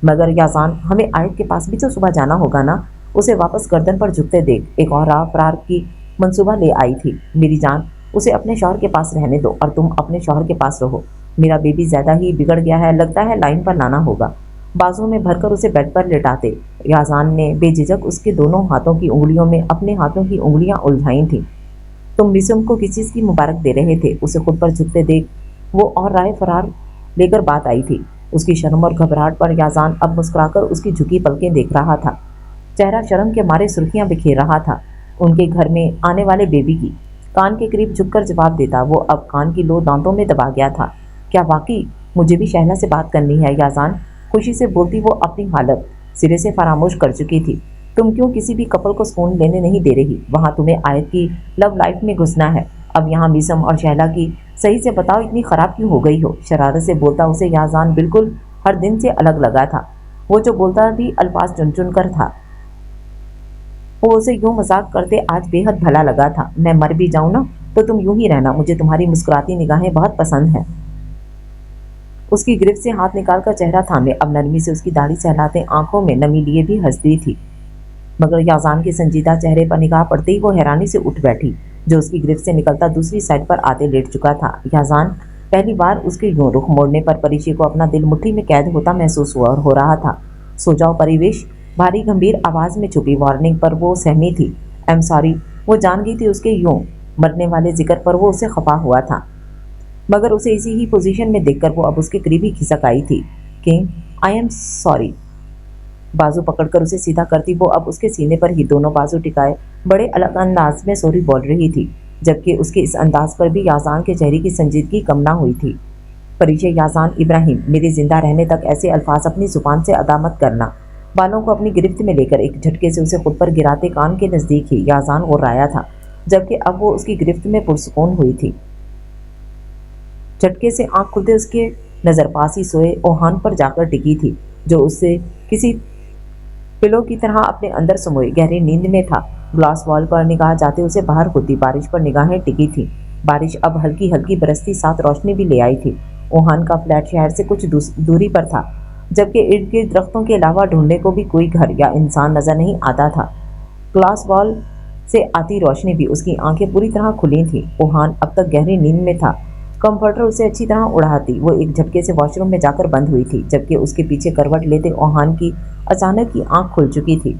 مگر یازان، ہمیں آیت کے پاس بھی تو صبح جانا ہوگا نا؟ اسے واپس گردن پر جھکتے دیکھ ایک اور راہ فرار کی منصوبہ لے آئی تھی۔ میری جان، اسے اپنے شوہر کے پاس رہنے دو اور تم اپنے شوہر کے پاس رہو۔ میرا بیبی زیادہ ہی بگڑ گیا ہے، لگتا ہے لائن پر لانا ہوگا۔ بازو میں بھر کر اسے بیڈ پر لٹاتے یازان نے بے جھجک اس کے دونوں ہاتھوں کی انگلیوں میں اپنے ہاتھوں کی انگلیاں الجھائی تھیں۔ تم مسم کو کس چیز کی مبارک دے رہے تھے؟ اسے خود پر جھکتے دیکھ وہ اور رائے فرار لے کر بات آئی تھی۔ اس کی شرم اور گھبراہٹ پر یازان اب مسکرا کر اس کی جھکی پلکیں دیکھ رہا تھا۔ چہرہ شرم کے مارے سرخیاں بکھیر رہا تھا۔ ان کے گھر میں آنے والے بیبی کی کان کے قریب جھک کر جواب دیتا وہ اب کان کی لو دانتوں میں دبا گیا تھا۔ کیا واقعی مجھے بھی شہلا سے بات کرنی ہے یازان؟ خوشی سے بولتی وہ اپنی حالت سرے سے فراموش کر چکی تھی۔ تم کیوں کسی بھی کپل کو سکون لینے نہیں دے رہی؟ وہاں تمہیں آیت کی لو لائف میں گھسنا ہے، اب یہاں میسم اور شہلا کی صحیح سے بتاؤ اتنی خراب کیوں ہو گئی ہو؟ شرارت سے بولتا اسے یازان بالکل ہر دن سے الگ لگا تھا۔ وہ جو بولتا بھی الفاظ چن چن کر تھا، وہ اسے یوں مذاق کرتے آج بے حد بھلا لگا تھا۔ میں مر بھی جاؤں نا تو تم یوں ہی رہنا، مجھے تمہاری مسکراتی نگاہیں بہت پسند ہیں۔ اس کی گرفت سے ہاتھ نکال کر چہرہ تھامے، اب نرمی سے اس کی داڑھی سہلاتے آنکھوں میں نمی لیے بھی ہنستی تھی، مگر یازان کے سنجیدہ چہرے پر نگاہ پڑتے ہی وہ حیرانی سے اٹھ بیٹھی۔ جو اس کی گرفت سے نکلتا دوسری سائڈ پر آتے لیٹ چکا تھا۔ یازان پہلی بار اس کے یوں رخ موڑنے پر پریشی کو اپنا دل مٹھی میں قید ہوتا محسوس ہوا اور ہو رہا تھا۔ سو جاؤ پریوش، بھاری گمبھیر آواز میں چھپی وارننگ پر وہ سہمی تھی۔ ایم سوری، وہ جان گئی تھی اس کے یوں مرنے والے ذکر پر وہ اسے خفا ہوا تھا، مگر اسے اسی ہی پوزیشن میں دیکھ کر وہ اب اس کے قریب ہی کھسک آئی تھی۔ King, I am sorry. بازو پکڑ کر اسے سیدھا کرتی وہ اب اس کے سینے پر ہی دونوں بازو ٹکائے بڑے الگ انداز میں سوری بول رہی تھی، جبکہ اس کے اس انداز پر بھی یازان کے چہرے کی سنجیدگی کم نہ ہوئی تھی۔ پریشے یازان ابراہیم، میرے زندہ رہنے تک ایسے الفاظ اپنی زبان سے ادا مت کرنا۔ بالوں کو اپنی گرفت میں لے کر ایک جھٹکے سے اسے خود پر گراتے کان کے نزدیک ہی یازان غرایا تھا، جبکہ اب وہ اس کی گرفت میں پرسکون ہوئی تھی۔ جھٹکے سے آنکھ کھلتے اس کے نظر پاس ہی سوئے اوہان پر جا کر ٹکی تھی، جو اس سے کسی پلو کی طرح اپنے اندر سموئے گہری نیند میں تھا۔ گلاس وال پر نگاہ جاتے اسے باہر ہوتی بارش پر نگاہیں ٹکی تھی۔ بارش اب ہلکی ہلکی برستی ساتھ روشنی بھی لے آئی تھی۔ اوہان کا فلیٹ شہر سے کچھ دوری پر تھا، جبکہ ارد گرد درختوں کے علاوہ ڈھونڈنے کو بھی کوئی گھر یا انسان نظر نہیں آتا تھا۔ گلاس وال سے آتی روشنی بھی اس کی آنکھیں پوری طرح کھلی تھیں۔ اوہان اب تک گہری نیند میں تھا۔ کمفرٹر اسے اچھی طرح اڑاتی وہ ایک جھٹکے سے واش روم میں جا کر بند ہوئی تھی، جبکہ اس کے پیچھے کروٹ لیتے اوہان کی اچانک کی آنکھ کھل چکی تھی۔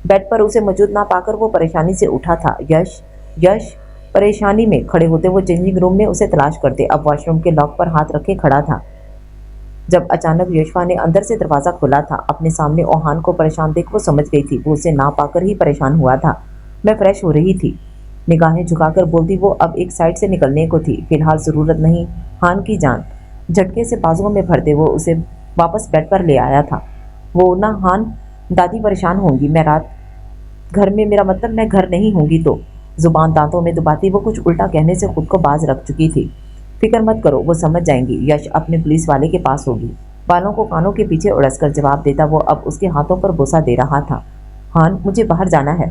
بیڈ پر اسے موجود نہ پا کر وہ پریشانی سے اٹھا تھا۔ یش پریشانی میں کھڑے ہوتے وہ چینجنگ روم میں اسے تلاش کرتے، اب واش روم کے لاک پر ہاتھ رکھے کھڑا تھا، جب اچانک یشوا نے اندر سے دروازہ کھولا تھا۔ اپنے سامنے اوہان کو پریشان دیکھ وہ سمجھ گئی تھی وہ اسے نہ پا کر ہی پریشان ہوا تھا۔ میں فریش ہو رہی تھی، نگاہیں جھکا کر بولتی وہ اب ایک سائڈ سے نکلنے کو تھی۔ فی الحال ضرورت نہیں ہان کی جان۔ جھٹکے سے بازوؤں میں بھرتے وہ اسے واپس بیڈ پر لے آیا تھا۔ وہ نہ ہان، دادی پریشان ہوں گی، میں رات گھر میں، میرا مطلب میں گھر نہیں ہوں گی تو۔ زبان دانتوں میں دباتی وہ کچھ الٹا کہنے سے خود کو باز رکھ چکی تھی۔ فکر مت کرو، وہ سمجھ جائیں گی، یش اپنے پولیس والے کے پاس ہوگی۔ بالوں کو کانوں کے پیچھے اڑس کر جواب دیتا وہ اب اس کے ہاتھوں پر بوسہ دے رہا تھا۔ ہان، مجھے باہر جانا ہے۔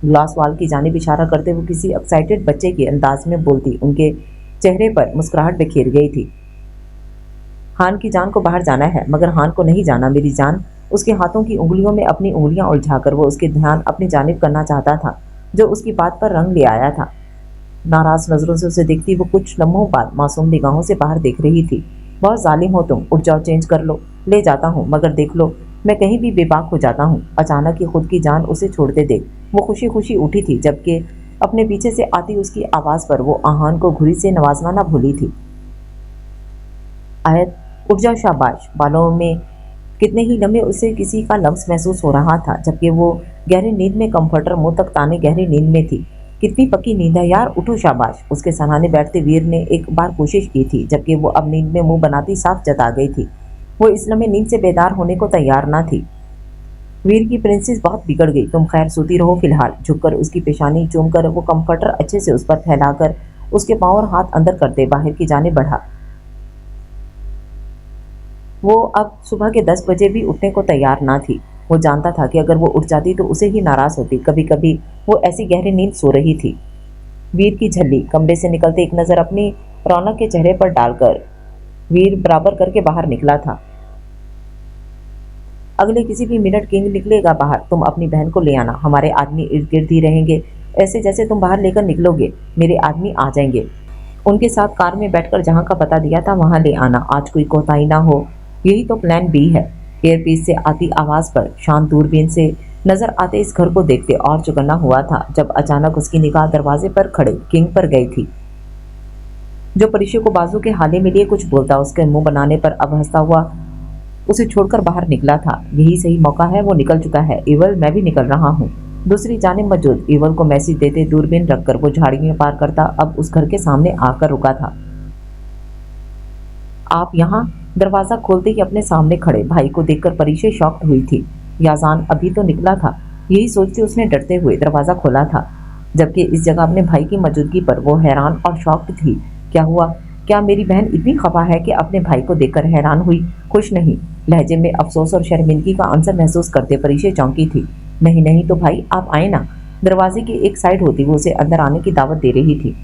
گلاس وال کی جانب اشارہ کرتے وہ کسی ایکسائٹڈ بچے کے انداز میں بولتی، ان کے چہرے پر مسکراہٹ بکھیر گئی تھی۔ ہان کی جان کو باہر جانا ہے، مگر ہان کو نہیں جانا میری جان۔ اس کے ہاتھوں کی انگلیوں میں اپنی انگلیاں الجھا کر وہ اس کے دھیان اپنی جانب کرنا چاہتا تھا، جو اس کی بات پر رنگ لے آیا تھا۔ ناراض نظروں سے اسے دیکھتی وہ کچھ لمحوں بعد معصوم نگاہوں سے باہر دیکھ رہی تھی۔ بہت ظالم ہو تم، اٹھ جاؤ، چینج کر لو، لے جاتا ہوں، مگر دیکھ لو میں کہیں بھی بے باک ہو جاتا ہوں۔ اچانک ہی خود کی جان اسے چھوڑتے دیکھ وہ خوشی خوشی اٹھی تھی، جبکہ اپنے پیچھے سے آتی اس کی آواز پر وہ آہان کو گھڑی سے نوازنا نہ بھولی تھی۔ آیت، اٹھ جاؤ، شاباش۔ بالوں میں کتنے ہی لمحے اسے کسی کا لمس محسوس ہو رہا تھا، جبکہ وہ گہری نیند میں کمفرٹر منہ تک تانے گہری نیند میں تھی۔ کتنی پکی نیند ہے یار، اٹھو شاباش۔ اس کے سراہنے بیٹھتے ویر نے ایک بار کوشش کی تھی، جبکہ وہ اب نیند میں منہ بناتی صاف جتا گئی تھی۔ وہ اس لمحے نیند سے بیدار ہونے کو تیار نہ تھی۔ ویر کی پرنسس بہت بگڑ گئی، تم خیر سوتی رہو فی الحال۔ جھک کر اس کی پیشانی چوم کر وہ کمفرٹر اچھے سے اس پر پھیلا کر اس کے پاؤں اور ہاتھ اندر کرتے باہر کی جانب بڑھا۔ وہ اب صبح کے 10 بجے بھی اٹھنے کو تیار نہ تھی۔ وہ جانتا تھا کہ اگر وہ اٹھ جاتی تو اسے ہی ناراض ہوتی۔ کبھی کبھی وہ ایسی گہری نیند سو رہی تھی۔ ویر کی جھلی کمرے سے نکلتے ایک نظر اپنی رونق کے چہرے پر ڈال کر ویر برابر کر کے باہر نکلا تھا۔ اگلے کسی بھی منٹ کنگ نکلے گا باہر، تم اپنی بہن کو لے آنا، ہمارے آدمی ارد گرد ہی رہیں گے، ایسے جیسے تم باہر لے کر نکلو گے میرے آدمی آ جائیں گے، ان کے ساتھ کار میں بیٹھ کر جہاں کا پتہ دیا تھا وہاں لے آنا، آج کوئی کوتاہی نہ ہو، یہی تو پلان بی ہے۔ ایئر پیس سے آتی آواز پر شان دوربین سے نظر آتے اس گھر کو دیکھتے اور چکنا ہوا تھا، جب اچانک اس کی نگاہ دروازے پر کھڑے کنگ پر گئی تھی، جو پریشے کو بازو کے حالے میں لیے کچھ بولتا اس کے منہ بنانے پر اب ہنستا ہوا اسے چھوڑ کر باہر نکلا تھا۔ یہی صحیح موقع ہے، وہ نکل چکا ہے، ایول میں بھی نکل رہا ہوں۔ دوسری جانب موجود ایول کو میسج دیتے دوربین رکھ کر وہ جھاڑیوں پار کرتا اب اس گھر کے سامنے آ کر رکا تھا۔ آپ یہاں؟ دروازہ کھولتے ہی اپنے سامنے کھڑے بھائی کو دیکھ کر پریشے شاکڈ ہوئی تھی۔ یازان ابھی تو نکلا تھا، یہی سوچتے اس نے ڈرتے ہوئے دروازہ کھولا تھا۔ जबकि इस जगह अपने भाई की मौजूदगी पर वो हैरान और शॉक्ड थी। क्या हुआ? क्या मेरी बहन इतनी खफा है कि अपने भाई को देखकर हैरान हुई, खुश नहीं? लहजे में अफसोस और शर्मिंदगी का अंसर महसूस करते परिशे चौंकी थी। नहीं नहीं तो भाई आप आए ना। दरवाजे की एक साइड होती वो उसे अंदर आने की दावत दे रही थी।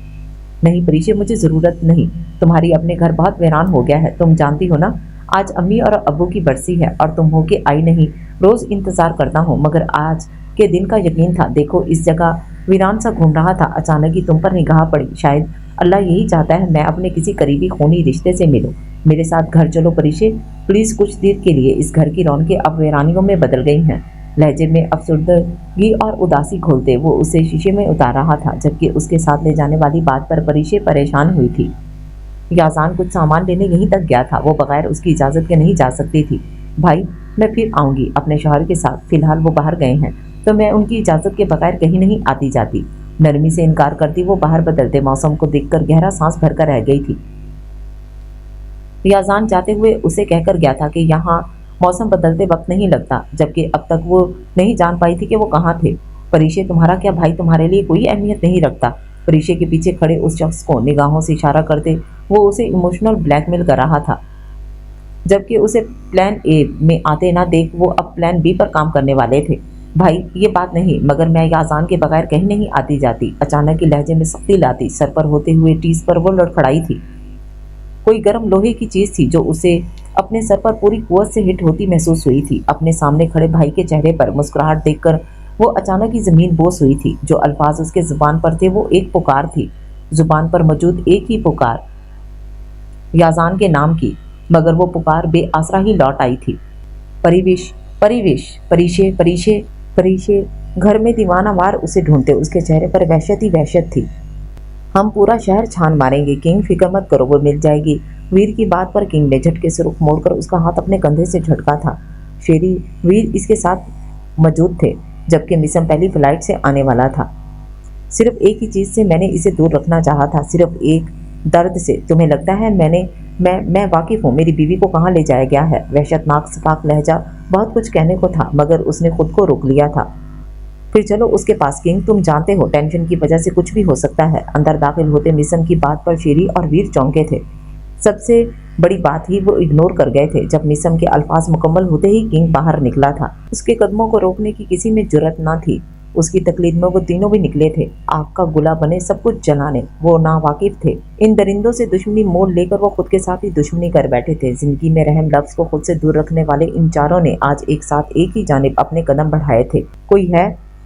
नहीं परिशे, मुझे जरूरत नहीं, तुम्हारी अपने घर बहुत वीरान हो गया है, तुम जानती हो ना। आज अम्मी और अब्बू की बरसी है और तुम हो के आई नहीं। रोज इंतजार करता हूँ मगर आज के दिन का यकीन था। देखो इस जगह वीरान सा घूम रहा था, अचानक ही तुम पर निगाह पड़ी। शायद अल्लाह यही चाहता है मैं अपने किसी करीबी खूनी रिश्ते से मिलूं। मेरे साथ घर चलो परिशे, प्लीज। कुछ देर के लिए इस घर की रौनकें अब वीरानियों में बदल गई हैं। लहजे में अफसुर्दगी और उदासी घोलते वो उसे शीशे में उतार रहा था, जबकि उसके साथ ले जाने वाली बात पर परिशे परेशान हुई थी। याजान कुछ सामान लेने यहीं तक गया था, वो बगैर उसकी इजाजत के नहीं जा सकती थी। भाई मैं फिर आऊंगी अपने शौहर के साथ, फिलहाल वो बाहर गए हैं तो मैं उनकी इजाजत के बगैर कहीं नहीं आती जाती। नरमी से इनकार करती वो बाहर बदलते मौसम को देखकर गहरा सांस भरकर रह गई थी। याजान जाते हुए उसे कहकर गया था कि यहाँ मौसम बदलते वक्त नहीं लगता, जबकि अब तक वो नहीं जान पाई थी कि वो कहाँ थे। परिशे तुम्हारा क्या भाई तुम्हारे लिए कोई अहमियत नहीं रखता? परिशे के पीछे खड़े उस शख्स को निगाहों से इशारा करते वो उसे इमोशनल ब्लैकमेल कर रहा था, जबकि उसे प्लान ए में आते ना देख वो अब प्लान बी पर काम करने वाले थे। भाई ये बात नहीं, मगर मैं याजान के बगैर कहीं नहीं आती जाती। अचानक ही लहजे में सख्ती लाती सर पर होते हुए टीस पर वो लड़खड़ाई थी। कोई गर्म लोहे की चीज थी जो उसे अपने सर पर पूरी कुव्वत से हिट होती महसूस हुई थी। अपने सामने खड़े भाई के चेहरे पर मुस्कुराहट देखकर वो अचानक ही जमीन बोस हुई थी। जो अल्फाज उसके जुबान पर थे वो एक पुकार थी, जुबान पर मौजूद एक ही पुकार, याजान के नाम की, मगर वो पुकार बेआसरा ही लौट आई थी। परिवेश परिवेश परिशे परिशे परिशे। घर में दीवानावार उसे ढूंढते उसके चेहरे पर वहशत ही वहशत थी। हम पूरा शहर छान मारेंगे किंग, फिक्र मत करो, वो मिल जाएगी। वीर की बात पर किंग ने झटके से रुख मोड़कर उसका हाथ अपने कंधे से झटका था। शेरी वीर इसके साथ मौजूद थे, जबकि मिसम पहली फ्लाइट से आने वाला था। सिर्फ एक ही चीज से मैंने इसे दूर रखना चाहा था, सिर्फ एक दर्द से। तुम्हें लगता है मैं वाकिफ हूँ मेरी बीवी को कहाँ ले जाया गया है। वहशतनाक सपाक लहजा बहुत कुछ कहने को था, मगर उसने खुद को रोक लिया था। फिर चलो उसके पास किंग, तुम जानते हो टेंशन की वजह से कुछ भी हो सकता है। अंदर दाखिल होते मिसम की बात पर शेरी और वीर चौंके थे। सबसे बड़ी बात ही वो इग्नोर कर गए थे। जब मिसम के अल्फाज मुकम्मल होते ही किंग बाहर निकला था। उसके कदमों को रोकने की किसी में जुर्रत ना थी। उसकी तकलीद में वो तीनों भी निकले थे, आग का गुला बने सब कुछ जलाने। वो नावाकिफ थे इन दरिंदों से, दुश्मनी मोल लेकर वो खुद के साथ ही दुश्मनी कर बैठे थे। जिंदगी में रहम लफ्ज को खुद से दूर रखने वाले इन चारों ने आज एक साथ एक ही जानिब अपने कदम बढ़ाए थे। कोई है?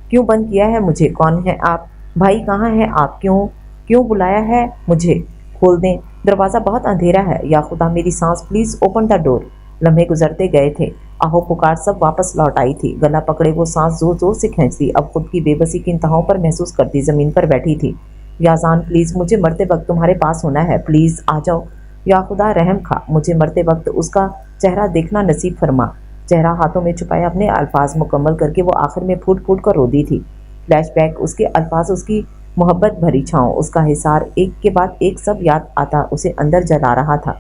क्यों बंद किया है मुझे? कौन है आप? भाई कहाँ है आप? क्यों बुलाया है मुझे? खोल दें, दरवाज़ा बहुत अंधेरा है। या खुदा मेरी सांस, प्लीज़ ओपन द डोर। लम्हे गुजरते गए थे, आहो पुकार सब वापस लौट आई थी। गला पकड़े वो सांस जोर जोर से खींचती, अब खुद की बेबसी की इंतहाओं पर महसूस करती ज़मीन पर बैठी थी। याजान प्लीज़, मुझे मरते वक्त तुम्हारे पास होना है, प्लीज़ आ जाओ। या खुदा रहम खा, मुझे मरते वक्त उसका चेहरा देखना नसीब फरमा। चेहरा हाथों में छुपाए अपने अल्फाज मुकम्मल करके वो आखिर में फूट फूट कर रोती थी। फ्लैशबैक, उसके अल्फाज, उसकी मोहब्बत भरी छाँव, उसका हिसार, एक के बाद एक सब याद आता उसे अंदर जला रहा था।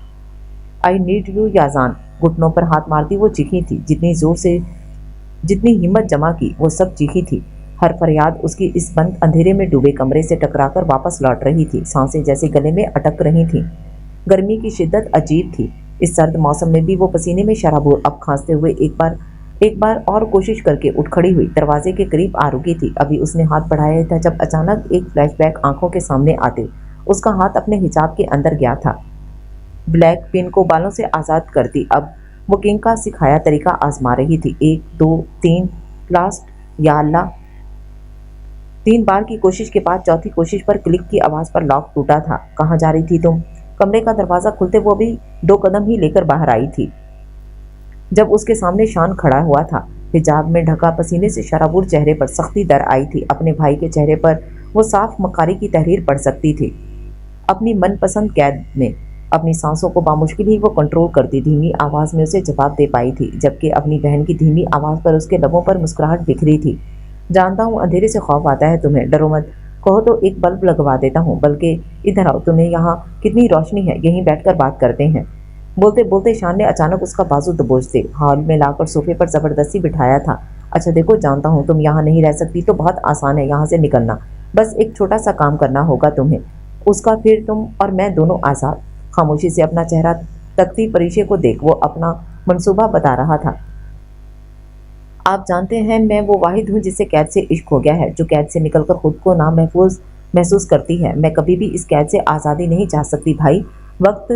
आई नीड यू याजान। घुटनों पर हाथ मारती वो चीखी थी, जितनी जोर से जितनी हिम्मत जमा की वो सब चीखी थी। हर फरियाद उसकी इस बंद अंधेरे में डूबे कमरे से टकराकर वापस लौट रही थी। सांसें जैसे गले में अटक रही थीं। गर्मी की शिद्दत अजीब थी। इस सर्द मौसम में भी वो पसीने में शराबोर, अब खांसते हुए एक बार और कोशिश करके उठ खड़ी हुई। दरवाजे के करीब आ रुकी थी, अभी उसने हाथ बढ़ाया था जब अचानक एक फ्लैशबैक आंखों के सामने आते उसका हाथ अपने हिजाब के अंदर गया था। ब्लैक पिन को बालों से आज़ाद करती अब वो किंग का सिखाया तरीका आजमा रही थी। 1 2 3 लास्ट, या अल्लाह। 3 बार की कोशिश के बाद चौथी कोशिश पर क्लिक की आवाज़ पर लॉक टूटा था। कहाँ जा रही थी तुम? कमरे का दरवाज़ा खुलते वो भी 2 कदम ही लेकर बाहर आई थी जब उसके सामने शान खड़ा हुआ था। हिजाब में ढका, पसीने से शराबूर चेहरे पर सख्ती दर आई थी। अपने भाई के चेहरे पर वो साफ मकारी की तहरीर पढ़ सकती थी। अपनी मनपसंद कैद में अपनी सांसों को बामुश्किल ही वो कंट्रोल करती धीमी आवाज़ में उसे जवाब दे पाई थी, जबकि अपनी बहन की धीमी आवाज़ पर उसके लबों पर मुस्कुराहट बिखरी थी। जानता हूँ अंधेरे से खौफ आता है तुम्हें, डरो मत। कहो तो एक बल्ब लगवा देता हूँ, बल्कि इधर आओ, तुम्हें यहाँ कितनी रोशनी है, यहीं बैठकर बात करते हैं। बोलते बोलते शान ने अचानक उसका बाजू दबोचते हॉल में लाकर सोफे पर ज़बरदस्ती बिठाया था। अच्छा देखो, जानता हूँ तुम यहाँ नहीं रह सकती, तो बहुत आसान है यहाँ से निकलना। बस एक छोटा सा काम करना होगा तुम्हें, उसका फिर तुम और मैं दोनों आज़ाद। खामोशी से अपना चेहरा तकती परिचय को देख वो अपना मंसूबा बता रहा था। आप जानते हैं मैं वो वाहिद हूँ जिसे कैद से इश्क हो गया है, जो कैद से निकलकर खुद को नामहफूज महसूस करती है। मैं कभी भी इस कैद से आज़ादी नहीं चाह सकती भाई। वक्त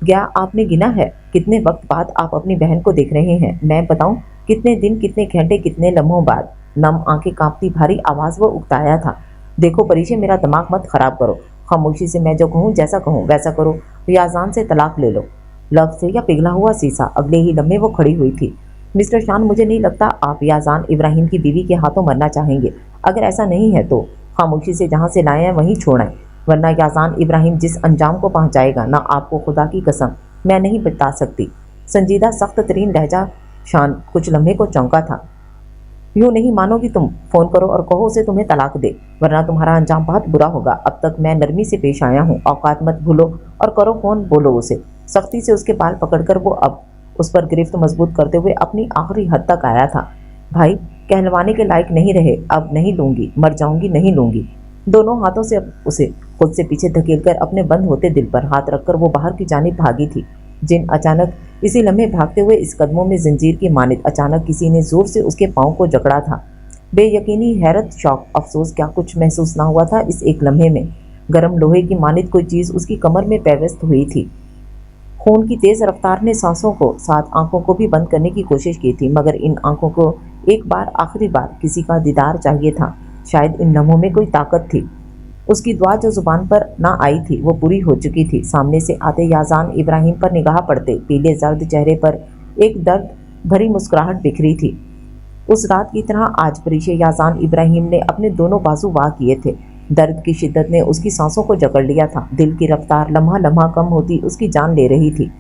क्या आपने गिना है? कितने वक्त बाद आप अपनी बहन को देख रहे हैं? मैं बताऊं कितने दिन, कितने घंटे, कितने लम्हों बाद। नम आंखें कांपती भारी आवाज वो उकताया था। देखो परिचय, मेरा दिमाग मत खराब करो। खामोशी से मैं जो कहूँ, जैसा कहूँ वैसा करो, या अजान से तलाक ले लो। लफ्ज से या पिघला हुआ शीशा। अगले ही लम्हे वो खड़ी हुई थी। मिस्टर शान, मुझे नहीं लगता आप याजान इब्राहिम की बीवी के हाथों मरना चाहेंगे। अगर ऐसा नहीं है तो खामोशी से जहाँ से लाए हैं वहीं छोड़ें, वरना याजान इब्राहिम जिस अंजाम को पहुंचाएगा ना आपको खुदा की कसम मैं नहीं बता सकती। संजीदा सख्त तरीन लहजा शान कुछ लम्हे को चौंका था। यूं नहीं मानोगी तुम? फोन करो और कहो उसे तुम्हें तलाक दे, वरना तुम्हारा अंजाम बहुत बुरा होगा। अब तक मैं नरमी से पेश आया हूँ, औकात मत भूलो और करो फोन, बोलो उसे। सख्ती से उसके बाल पकड़कर वो अब उस पर गिरफ्त मजबूत करते हुए अपनी आखिरी हद तक आया था। भाई कहलवाने के लायक नहीं रहे, अब नहीं लूंगी, मर जाऊंगी, नहीं लूंगी। दोनों हाथों से अब उसे खुद से पीछे धकेलकर अपने बंद होते दिल पर हाथ रखकर वो बाहर की जानिब भागी थी। जिन अचानक इसी लम्हे भागते हुए इस कदमों में जंजीर की मानित अचानक किसी ने जोर से उसके पांव को जकड़ा था। बेयकीनी, हैरत, शौक, अफसोस, क्या कुछ महसूस ना हुआ था इस एक लम्हे में? गर्म लोहे की मानित कोई चीज उसकी कमर में पेवस्त हुई थी। खून की तेज रफ्तार ने सांसों को साथ आंखों को भी बंद करने की कोशिश की थी, मगर इन आंखों को एक बार, आखिरी बार किसी का दीदार चाहिए था। शायद इन लम्हों में कोई ताकत थी। उसकी दुआ जो जुबान पर ना आई थी वो पूरी हो चुकी थी। सामने से आते याजान इब्राहिम पर निगाह पड़ते पीले जर्द चेहरे पर एक दर्द भरी मुस्कुराहट बिखरी थी। उस रात की तरह आज परिचय याजान इब्राहिम ने अपने दोनों बाजू वाह किए थे। दर्द की शिद्दत ने उसकी सांसों को जकड़ लिया था। दिल की रफ्तार लम्हा लम्हा कम होती उसकी जान ले रही थी,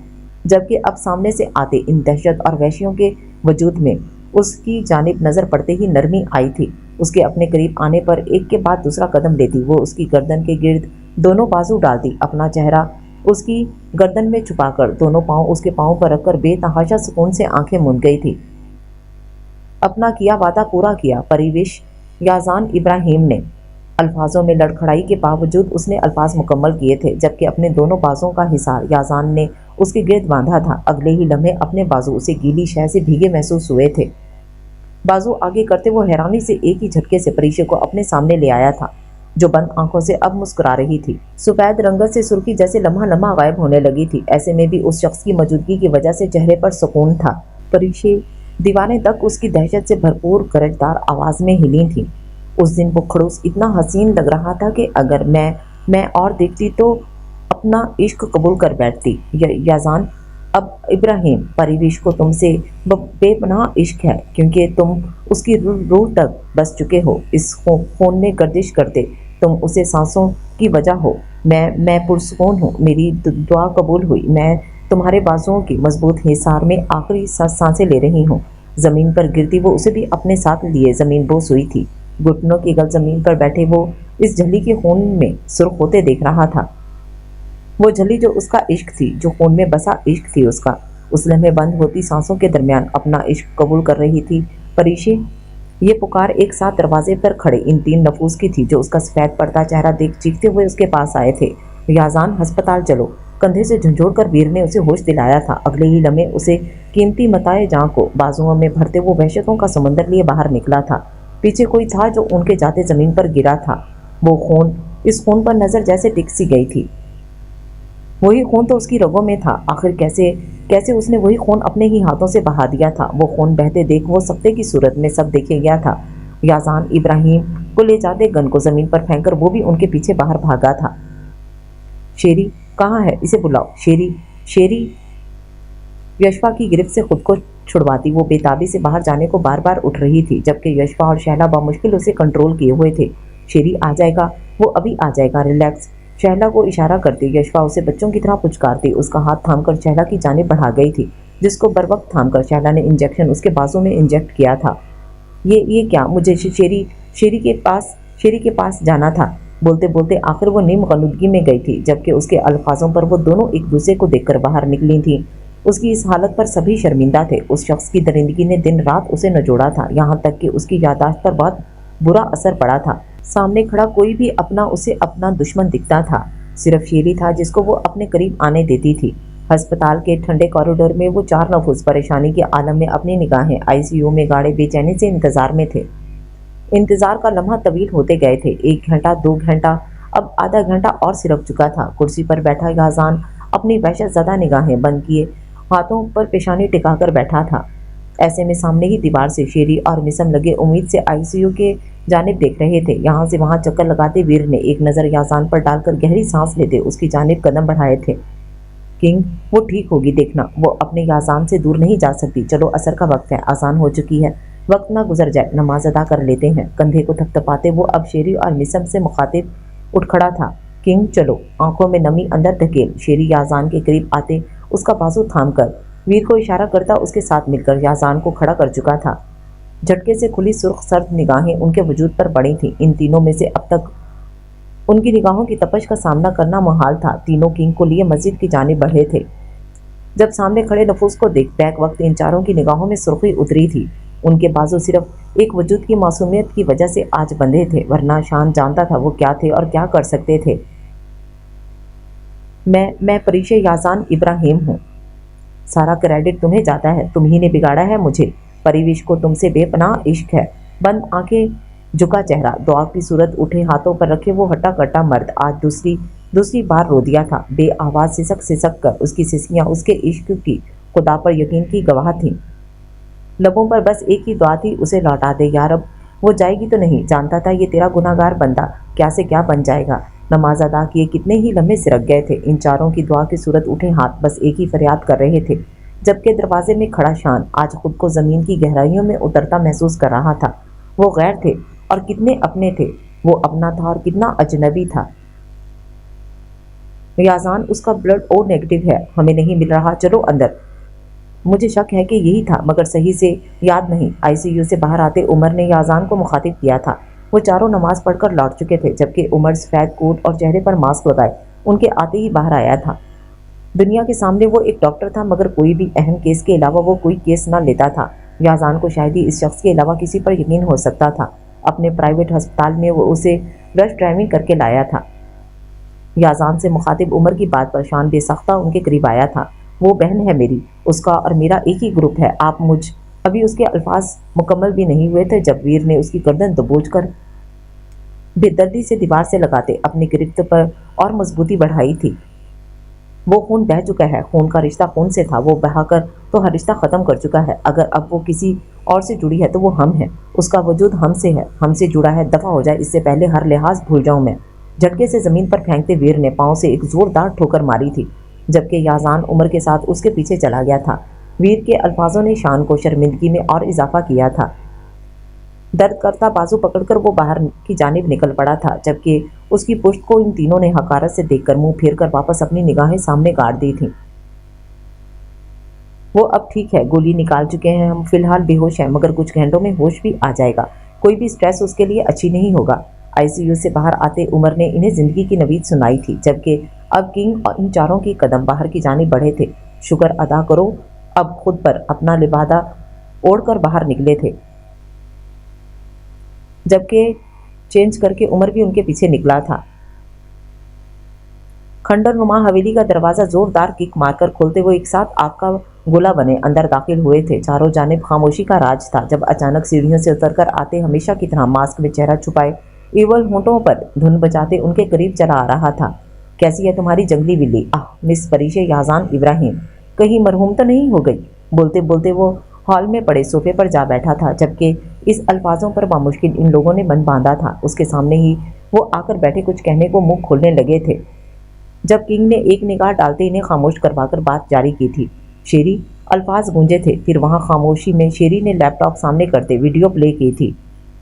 जबकि अब सामने से आते इन दहशत और वहशियों के वजूद में उसकी जानिब नजर पड़ते ही नरमी आई थी। उसके अपने करीब आने पर एक के बाद दूसरा कदम लेती वो उसकी गर्दन के गिर्द दोनों बाजू डालती, अपना चेहरा उसकी गर्दन में छुपाकर दोनों पांव उसके पांव पर रखकर बेतहाशा सुकून से आंखें मूंद गई थी। अपना किया वादा पूरा किया परिवेश याजान इब्राहिम ने। अल्फाजों में लड़खड़ाई के बावजूद उसने अल्फाज मुकम्मल किए थे, जबकि अपने दोनों बाजों का हिसार याजान ने उसके गिर्द बांधा था। अगले ही लम्हे अपने बाजू उसे गीली शह से भीगे महसूस हुए थे। बाजू आगे करते वो हैरानी से एक ही झटके से परिचय को अपने सामने ले आया था, जो बंद आंखों से अब मुस्कुरा रही थी। सफेद रंगत से सुर्खी जैसे लम्हा लम्हा गायब होने लगी थी। ऐसे में भी उस शख्स की मौजूदगी की वजह से चेहरे पर सुकून था। परिचय दीवारें तक उसकी दहशत से भरपूर गरजदार आवाज में हिली थी। उस दिन वो खड़ूस इतना हसीन लग रहा था कि अगर मैं और देखती तो अपना इश्क कबूल कर बैठती। याजान अब इब्राहिम, परिवेश को तुमसे बेपनाह इश्क है, क्योंकि तुम उसकी रूह तक बस चुके हो। इस खून में गर्दिश करते तुम उसे सांसों की वजह हो। मैं पुरसुकून हूँ, मेरी दुआ कबूल हुई। मैं तुम्हारे बाजुओं की मजबूत हिसार में आखिरी सांसें ले रही हूँ। जमीन पर गिरती वो उसे भी अपने साथ लिए जमीन बोस हुई थी। घुटनों की गल जमीन पर बैठे वो इस झली के खून में सुर्ख होते देख रहा था। वो झली जो उसका इश्क थी, जो खून में बसा इश्क थी उसका। उस लम्हे बंद होती सांसों के दरमियान अपना इश्क कबूल कर रही थी परिशे। ये पुकार एक साथ दरवाजे पर खड़े इन तीन नफूस की थी, जो उसका सफेद पड़ता चेहरा देख चीखते हुए उसके पास आए थे। याजान, अस्पताल चलो। कंधे से झंझोड़ कर वीर ने उसे होश दिलाया था। अगले ही लम्हे उसे कीमती मताए जां को बाजुओं में भरते वो वहशतों का समंदर लिए बाहर निकला था। पीछे कोई था जो उनके जाते जमीन पर गिरा था। वो खून, इस खून पर नजर जैसे टिक सी गई थी। वही खून तो उसकी रगों में था। आखिर कैसे उसने वही खून अपने ही हाथों से बहा दिया था। वो खून बहते देख वो सख्ते की सूरत में सब देखे गया था। याजान इब्राहिम को ले जाते गन को जमीन पर फेंककर वो भी उनके पीछे बाहर भागा था। शेरी कहाँ है? इसे बुलाओ। शेरी यशपा की गिरफ्त से खुद को छुड़वाती वो बेताबी से बाहर जाने को बार बार उठ रही थी, जबकि यशपा और शहला बामुश्किल उसे कंट्रोल किए हुए थे। शेरी आ जाएगा, वो अभी आ जाएगा, रिलैक्स। शहला को इशारा करती यशपा उसे बच्चों की तरह पुचकारती उसका हाथ थामकर शहला की जानिब बढ़ा गई थी, जिसको बर वक्त थामकर शहला ने इंजेक्शन उसके बाजू में इंजेक्ट किया था। ये क्या? मुझे शेरी के पास जाना था। बोलते बोलते आखिर वो नीम गनुदगी में गई थी, जबकि उसके अल्फाजों पर वो दोनों एक दूसरे को देखकर बाहर निकली थी। उसकी इस हालत पर सभी शर्मिंदा थे। उस शख्स की दरिंदगी ने दिन रात उसे नचोड़ा था, यहाँ तक कि उसकी यादाश्त पर बहुत बुरा असर पड़ा था। सामने खड़ा कोई भी अपना उसे अपना दुश्मन दिखता था। सिर्फ शेरी था जिसको वो अपने करीब आने देती थी। अस्पताल के ठंडे कॉरिडोर में वो चार नफूस परेशानी के आलम में अपनी निगाहें आईसीयू में गाड़े बेचैनी से इंतजार में थे। इंतजार का लम्हा तवील होते गए थे। 1 घंटा, 2 घंटा, अब आधा घंटा और सिरक चुका था। कुर्सी पर बैठा याजान अपनी वहशत ज़दा निगाहें बंद किए हाथों पर पेशानी टिकाकर बैठा था। ऐसे में सामने ही दीवार से शेरी और मिसम लगे उम्मीद से आईसीयू के जानिब देख रहे थे। यहाँ से वहाँ चक्कर लगाते वीर ने एक नज़र याजान पर डालकर गहरी सांस लेते उसकी जानिब कदम बढ़ाए थे। किंग, वो ठीक होगी, देखना, वो अपने याजान से दूर नहीं जा सकती। चलो, असर का वक्त है, आसान हो चुकी है, वक्त ना गुजर जाए, नमाज अदा कर लेते हैं। कंधे को थपथपाते वो अब शेरी और मिसम से मुखातिब उठ खड़ा था। किंग, चलो। आंखों में नमी अंदर धकेल शेरी याजान के करीब आते उसका बाजू थाम कर वीर को इशारा करता उसके साथ मिलकर याजान को खड़ा कर चुका था। झटके से खुली सुर्ख सर्द निगाहें उनके वजूद पर पड़ी थीं। इन तीनों में से अब तक उनकी निगाहों की तपश का सामना करना मुहाल था। तीनों किंग को लिए मस्जिद की जानिब बढ़े थे। जब सामने खड़े नफूस को देख बैक वक्त इन चारों की निगाहों में सुर्खी उतरी थी। उनके बाजू सिर्फ एक वजूद की मासूमियत की वजह से आज बंधे थे, वरना शान जानता था वो क्या थे और क्या कर सकते थे। मैं परिशे याजान इब्राहिम हूँ। सारा क्रेडिट तुम्हें जाता है, तुम ही ने बिगाड़ा है मुझे। परिविश को तुमसे बेपनाह इश्क है। बंद आंखें, झुका चेहरा, दुआ की सूरत, उठे हाथों पर रखे वो हट्टा कट्टा मर्द आज दूसरी बार रो दिया था। बे आवाज सिसक कर उसकी सिसियां उसके इश्क की खुदा पर यकीन की गवाह थीं। लबों पर बस एक ही दुआ थी, उसे लौटा दे यार। अब वो जाएगी तो नहीं, जानता था ये तेरा गुनाहगार बंदा क्या से क्या बन जाएगा। नमाज अदा किए कितने ही लम्हे सिरक गए थे। इन चारों की दुआ की सूरत, उठे हाथ बस एक ही फरियाद कर रहे थे। जबकि दरवाजे में खड़ा शान आज खुद को जमीन की गहराइयों में उतरता महसूस कर रहा था। वो गैर थे और कितने अपने थे, वो अपना था और कितना अजनबी था। याजान, उसका ब्लड ओ नेगेटिव है, हमें नहीं मिल रहा, चलो अंदर। मुझे शक है कि यही था, मगर सही से याद नहीं। आईसीयू से बाहर आते उमर ने याजान को मुखातिब किया था। वो चारों नमाज पढ़कर लौट चुके थे, जबकि उमर सफेद कोट और चेहरे पर मास्क लगाए उनके आते ही बाहर आया था। दुनिया के सामने वो एक डॉक्टर था, मगर कोई भी अहम केस के अलावा वो कोई केस ना लेता था। याजान को शायद ही इस शख्स के अलावा किसी पर यकीन हो सकता था। अपने प्राइवेट अस्पताल में वो उसे रश ड्राइविंग करके लाया था। याजान से मुखातिब उमर की बात पर शान बेसख्ता उनके करीब आया था। वो बहन है मेरी, उसका और मेरा एक ही ग्रुप है, आप मुझ। अभी उसके अल्फाज मुकम्मल भी नहीं हुए थे जब वीर ने उसकी गर्दन दबोच कर बेदर्दी से दीवार से लगाते अपनी गिरफ्त पर और मजबूती बढ़ाई थी। वो खून बह चुका है, खून का रिश्ता खून से था, वो बहाकर तो हर रिश्ता ख़त्म कर चुका है। अगर अब वो किसी और से जुड़ी है तो वो हम हैं, उसका वजूद हमसे है, हमसे जुड़ा है, दफ़ा हो जाए, इससे पहले हर लिहाज भूल जाऊँ मैं। झटके से ज़मीन पर फेंकते वीर ने पाँव से एक ज़ोरदार ठोकर मारी थी, जबकि याजान उमर के साथ उसके पीछे चला गया था। वीर के अल्फाजों ने शान को शर्मिंदगी में और इजाफा किया था। दर्द करता बाजू पकड़कर वो बाहर की जानिब निकल पड़ा था, जबकि उसकी पुश्त को इन तीनों ने हकारत से देखकर मुंह फेर कर वापस अपनी निगाहें सामने गाड़ दी थीं। वो अब ठीक है, गोली निकाल चुके हैं, हम फिलहाल बेहोश हैं, मगर कुछ घंटों में होश भी आ जाएगा। कोई भी स्ट्रेस उसके लिए अच्छी नहीं होगा। आईसीयू से बाहर आते उमर ने इन्हें जिंदगी की नवीद सुनाई थी, जबकि अब किंग और इन चारों के कदम बाहर की जानिब बढ़े थे। शुक्र अदा करो, अब खुद पर अपना लिबादा ओढ़कर बाहर निकले थे, जबकि चेंज करके उमर भी उनके पीछे निकला था। खंडर नुमा हवेली का दरवाजा जोरदार किक मारकर खोलते हुए एक साथ आग का गोला बने अंदर दाखिल हुए थे। चारों जानिब खामोशी का राज था। जब अचानक सीढ़ियों से उतरकर आते हमेशा की तरह मास्क में चेहरा छुपाए इवल होंठों पर धुन बजाते उनके करीब चला आ रहा था। कैसी है तुम्हारी जंगली बिल्ली? आह, मिस परिशे याजान इब्राहिम, कहीं मरहूम तो नहीं हो गई? बोलते बोलते वो हॉल में पड़े सोफे पर जा बैठा था, जबकि इस अल्फाजों पर बामुश्किल इन लोगों ने मन बांधा था। उसके सामने ही वो आकर बैठे कुछ कहने को मुंह खोलने लगे थे, जब किंग ने एक निगाह डालते इन्हें खामोश करवाकर बात जारी की थी। शेरी, अल्फाज गूंजे थे, फिर वहां खामोशी में शेरी ने लैपटॉप सामने करते वीडियो प्ले की थी।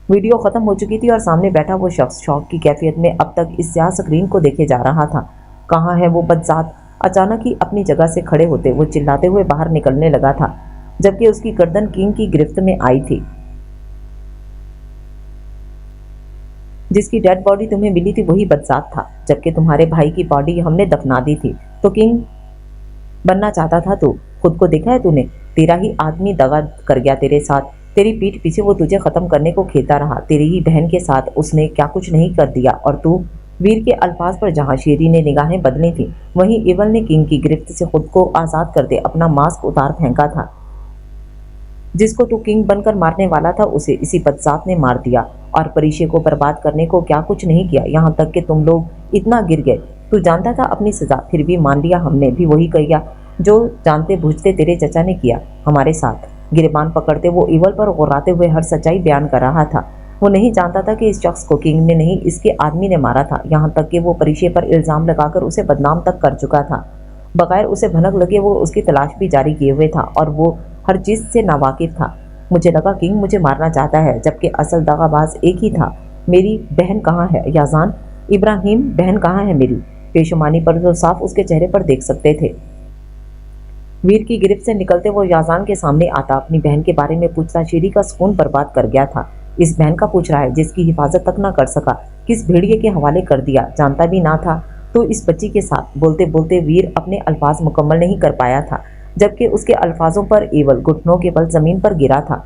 वीडियो खत्म हो चुकी थी और सामने बैठा वो शख्स शौक की कैफियत में अब तक इस स्याह स्क्रीन को देखे जा रहा था। कहाँ है वो बदजात? अचानक ही अपनी जगह से खड़े होते वो चिल्लाते हुए बाहर निकलने लगा था, जबकि उसकी गर्दन किंग की गिरफ्त में आई थी। जिसकी डेड बॉडी तुम्हें मिली थी वही बदजात था, जबकि तुम्हारे भाई की बॉडी हमने दफना दी थी। तो किंग बनना चाहता था तू? खुद को देखा है तूने? तेरा ही आदमी दगा कर गया तेरे साथ, तेरी पीठ पीछे वो तुझे खत्म करने को खेता रहा, तेरी ही बहन के साथ उसने क्या कुछ नहीं कर दिया, और तू। वीर के अल्फाज पर जहां शेरी ने निगाहें बदली थी, वहीं एवल ने किंग की गिरफ्त से खुद को आजाद करते अपना मास्क उतार फेंका था। जिसको तू किंग बनकर मारने वाला था, उसे इसी बदजात ने मार दिया, और परिशे को बर्बाद करने को क्या कुछ नहीं किया, यहाँ तक कि तुम लोग इतना गिर गए। तू जानता था अपनी सजा, फिर भी मान लिया। हमने भी वही किया जो जानते बूझते तेरे चचा ने किया हमारे साथ। गिरबान पकड़ते वो इवल पर गुर्राते हुए हर सच्चाई बयान कर रहा था। वो नहीं जानता था कि इस शख्स को किंग ने नहीं, इसके आदमी ने मारा था। यहाँ तक कि वो परिशे पर इल्जाम लगाकर उसे बदनाम तक कर चुका था। बगैर उसे भनक लगे वो उसकी तलाश भी जारी किए हुए था, और वो हर चीज से नावाकिफ था। मुझे लगा किंग मुझे मारना चाहता है, जबकि असल दगाबाज एक ही था। मेरी बहन कहाँ है याजान? इब्राहिम, बहन कहाँ है मेरी? पेशुमानी पर तो साफ उसके चेहरे पर देख सकते थे। वीर की गिरफ्त से निकलते वो याजान के सामने आता, अपनी बहन के बारे में पूछता। शेरी का सुकून बर्बाद कर गया था। इस बहन का पूछ रहा है जिसकी हिफाजत तक ना कर सका, किस भेड़िए के हवाले कर दिया, जानता भी ना था। तो इस बच्ची के साथ बोलते बोलते वीर अपने अल्फाज मुकम्मल नहीं कर पाया था, जबकि उसके अल्फाजों पर एवल घुटनों के बल जमीन पर गिरा था।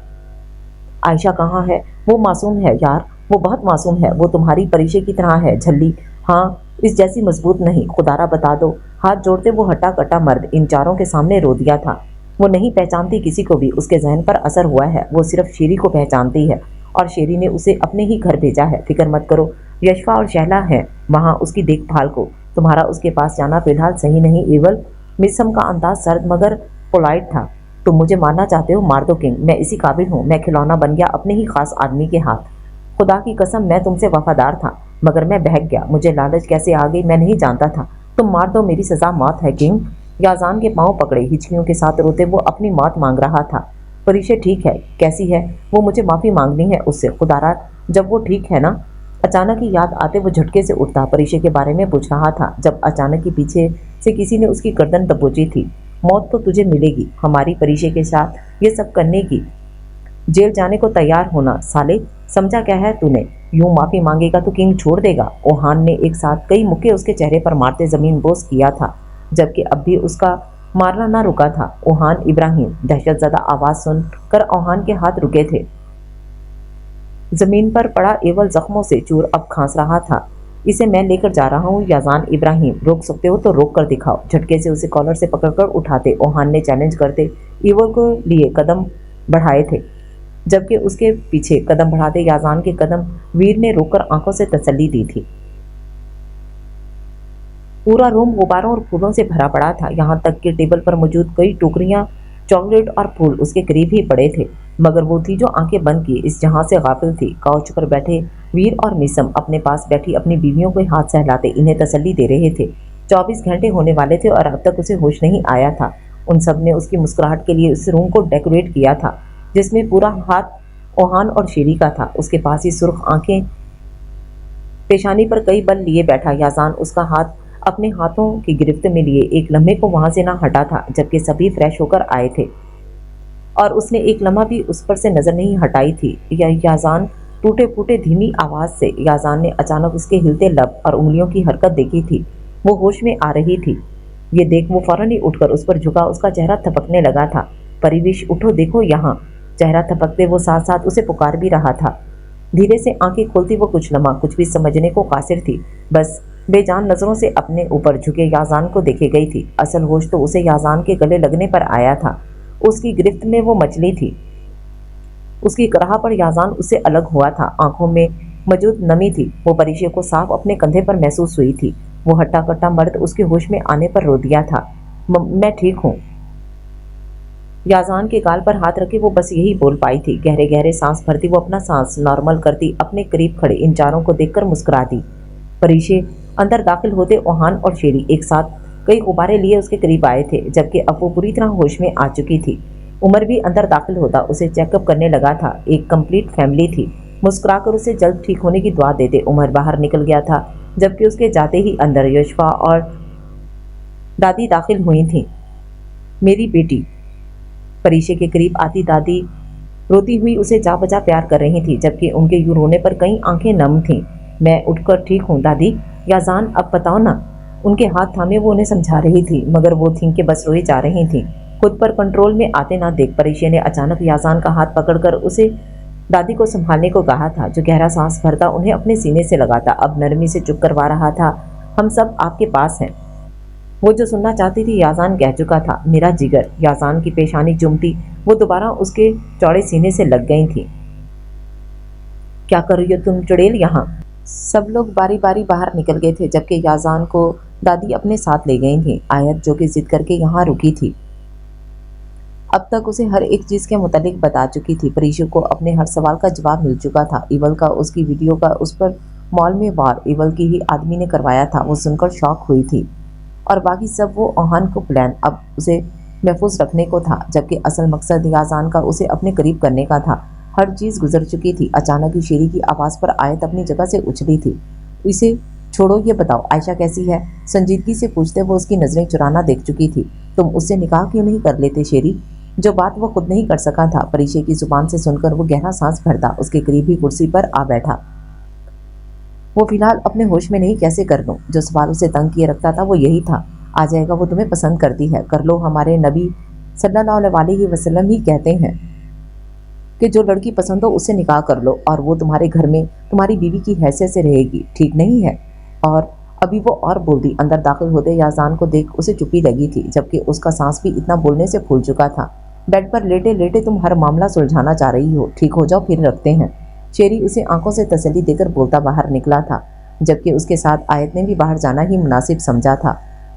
आयशा कहाँ है? वो मासूम है यार, वो बहुत मासूम है। वो तुम्हारी परिशे की तरह है झल्ली। हाँ, इस जैसी मजबूत नहीं, खुदारा बता दो। हाथ जोड़ते वो हट्टा कट्टा मर्द इन चारों के सामने रो दिया था। वो नहीं पहचानती किसी को भी, उसके जहन पर असर हुआ है। वो सिर्फ शेरी को पहचानती है, और शेरी ने उसे अपने ही घर भेजा है। फिक्र मत करो, यशफा और शहला है वहाँ उसकी देखभाल को। तुम्हारा उसके पास जाना फिलहाल सही नहीं एवल। मिसम का अंदाज सर्द मगर पोलाइट था। तुम मुझे मारना चाहते हो, मार दो किंग, मैं इसी काबिल हूँ। मैं खिलौना बन गया अपने ही खास आदमी के हाथ। खुदा की कसम, मैं तुमसे वफादार था, मगर मैं बहक गया। मुझे लालच कैसे आ गई मैं नहीं जानता था। तुम मार दो, मेरी सजा मौत है किंग। याजान के पांव पकड़े हिचकियों के साथ रोते वो अपनी मौत मांग रहा था। परिशे ठीक है, कैसी है? वो मुझे माफ़ी मांगनी है उससे। खुदारा, जब वो ठीक है ना? अचानक ही याद आते वो झटके से उठता। परिशे के बारे में पूछ रहा था, जब अचानक ही पीछे से किसी ने उसकी गर्दन दबोची थी। मौत तो तुझे मिलेगी हमारी परिशे के साथ ये सब करने की। जेल जाने को तैयार होना साले, समझा क्या है तूने? यूं माफी मांगेगा तो किंग छोड़ देगा? ओहान ने एक साथ कई मुक्के उसके चेहरे पर मारते जमीन बोस किया था, जबकि अब भी उसका मारना ना रुका था। ओहान इब्राहिम, दहशतजदा आवाज सुनकर ओहान के हाथ रुके थे। जमीन पर पड़ा एवल जख्मों से चूर अब खांस रहा था। इसे मैं लेकर जा रहा हूँ याजान इब्राहिम, रोक सकते हो तो रोक कर दिखाओ। झटके से उसे कॉलर से पकड़कर उठाते ओहान ने चैलेंज करते एवल को लिए कदम बढ़ाए थे, जबकि उसके पीछे कदम बढ़ाते याजान के कदम वीर ने रोककर आंखों से तसल्ली दी थी। पूरा रूम गुब्बारों और फूलों से भरा पड़ा था, यहाँ तक कि टेबल पर मौजूद कई टोकरियां चॉकलेट और फूल उसके करीब ही पड़े थे। मगर वो थी जो आंखें बंद किए इस जहां से गाफिल थी। काउच पर बैठे वीर और मिसम अपने पास बैठी अपनी बीवियों को हाथ सहलाते इन्हें तसल्ली दे रहे थे। 24 घंटे होने वाले थे और अब तक उसे होश नहीं आया था। उन सब ने उसकी मुस्कुराहट के लिए उस रूम को डेकोरेट किया था, जिसमें पूरा हाथ ओहान और शेरी का था। उसके पास ही सुर्ख आंखें पेशानी पर कई बल लिए बैठा याजान उसका हाथ अपने हाथों की गिरफ्त में लिए एक लम्हे को वहां से ना हटा था, जबकि सभी फ्रेश होकर आए थे और उसने एक लम्हा भी उस पर से नजर नहीं हटाई थी। याजान टूटे फूटे धीमी आवाज से याजान ने अचानक उसके हिलते लब और उंगलियों की हरकत देखी थी। वो होश में आ रही थी। ये देख वो फौरन ही उठकर उस पर झुका, उसका चेहरा थपकने लगा था। परिविश, उठो, देखो यहाँ। चेहरा थपकते वो साथ साथ उसे पुकार भी रहा था। धीरे से आंखें खोलती वो कुछ लम्हा कुछ भी समझने को कासिर थी, बस बेजान नजरों से अपने ऊपर झुके याजान को देखे गई थी। असल होश तो उसे याजान के गले लगने पर आया था। उसकी गिरफ्त में वो मछली थी। उसकी कराह पर याजान उससे अलग हुआ था। आंखों में मौजूद नमी थी, वो परिशे को साफ अपने कंधे पर महसूस हुई थी। वो हट्टा कट्टा मर्द उसके होश में आने पर रो दिया था, मैं ठीक हूँ। याजान के गाल पर हाथ रखे वो बस यही बोल पाई थी। गहरे गहरे सांस भरती वो अपना सांस नॉर्मल करती अपने करीब खड़े इन चारों को देखकर मुस्कुरा दी। परिशे अंदर दाखिल होते ओहान और शेरी एक साथ कई गुब्बारे लिए उसके करीब आए थे, जबकि अब वो पूरी तरह होश में आ चुकी थी। उमर भी अंदर दाखिल होता उसे चेकअप करने लगा था। एक कंप्लीट फैमिली थी। मुस्कुराकर उसे जल्द ठीक होने की दुआ देते उमर बाहर निकल गया था, जबकि उसके जाते ही अंदर यशफा और दादी दाखिल हुई थी। मेरी बेटी, परिशे के करीब आती दादी रोती हुई उसे जा बजा प्यार कर रही थी, जबकि उनके यूं रोने पर कई आंखें नम थीं। मैं उठकर ठीक हूँ दादी। याजान, अब बताओ ना। उनके हाथ थामे वो उन्हें समझा रही थी, मगर वो थी कि बस रोई जा रही थी। खुद पर कंट्रोल में आते ना देख परीशे ने अचानक याजान का हाथ पकड़कर उसे दादी को संभालने को कहा था, जो गहरा सांस भरता उन्हें अपने सीने से लगाता, अब नरमी से चुप करवा रहा था। हम सब आपके पास हैं। वो जो सुनना चाहती थी याजान कह चुका था, मेरा जिगर। याजान की पेशानी चुमती वो दोबारा उसके चौड़े सीने से लग गई थी। क्या कर रही हो तुम चुड़ैल यहाँ? सब लोग बारी बारी बाहर निकल गए थे, जबकि याजान को दादी अपने साथ ले गई थी। आयत जो कि जिद करके यहाँ रुकी थी, अब तक उसे हर एक चीज़ के मुतालिक बता चुकी थी। परीशु को अपने हर सवाल का जवाब मिल चुका था। इवल का उसकी वीडियो का उस पर मॉल में वार इवल की ही आदमी ने करवाया था, वो सुनकर शॉक हुई थी। और बाकी सब वो ओहान को प्लान अब उसे महफूज रखने को था, जबकि असल मकसद याजान का उसे अपने करीब करने का था। हर चीज़ गुजर चुकी थी। अचानक ही शेरी की आवाज़ पर आयत अपनी जगह से उछली थी। इसे छोड़ो, ये बताओ आयशा कैसी है? संजीदगी से पूछते वो उसकी नज़रें चुराना देख चुकी थी। तुम उससे निकाह क्यों नहीं कर लेते शेरी? जो बात वो खुद नहीं कर सका था। परीशे की जुबान से सुनकर वो गहरा सांस भरता उसके करीब ही कुर्सी पर आ बैठा। वो फिलहाल अपने होश में नहीं, कैसे कर लूं? जो सवाल उसे तंग किए रखता था वो यही था। आ जाएगा, वो तुम्हें पसंद करती है, कर लो। हमारे नबी सल्लल्लाहु अलैहि वसल्लम ही कहते हैं कि जो लड़की पसंद हो उससे निकाह कर लो, और वो तुम्हारे घर में तुम्हारी बीवी की हैसियत से रहेगी, ठीक नहीं है? और अभी वो और बोल दी। अंदर दाखिल होते याजान को देख उसे चुप्पी लगी थी, जबकि उसका सांस भी इतना बोलने से फूल चुका था। बेड पर लेटे लेटे तुम हर मामला सुलझाना चाह रही हो, ठीक हो जाओ फिर रखते हैं। शेरी उसे आंखों से तसल्ली देकर बोलता बाहर निकला था, जबकि उसके साथ आयत ने भी बाहर जाना ही मुनासिब समझा था।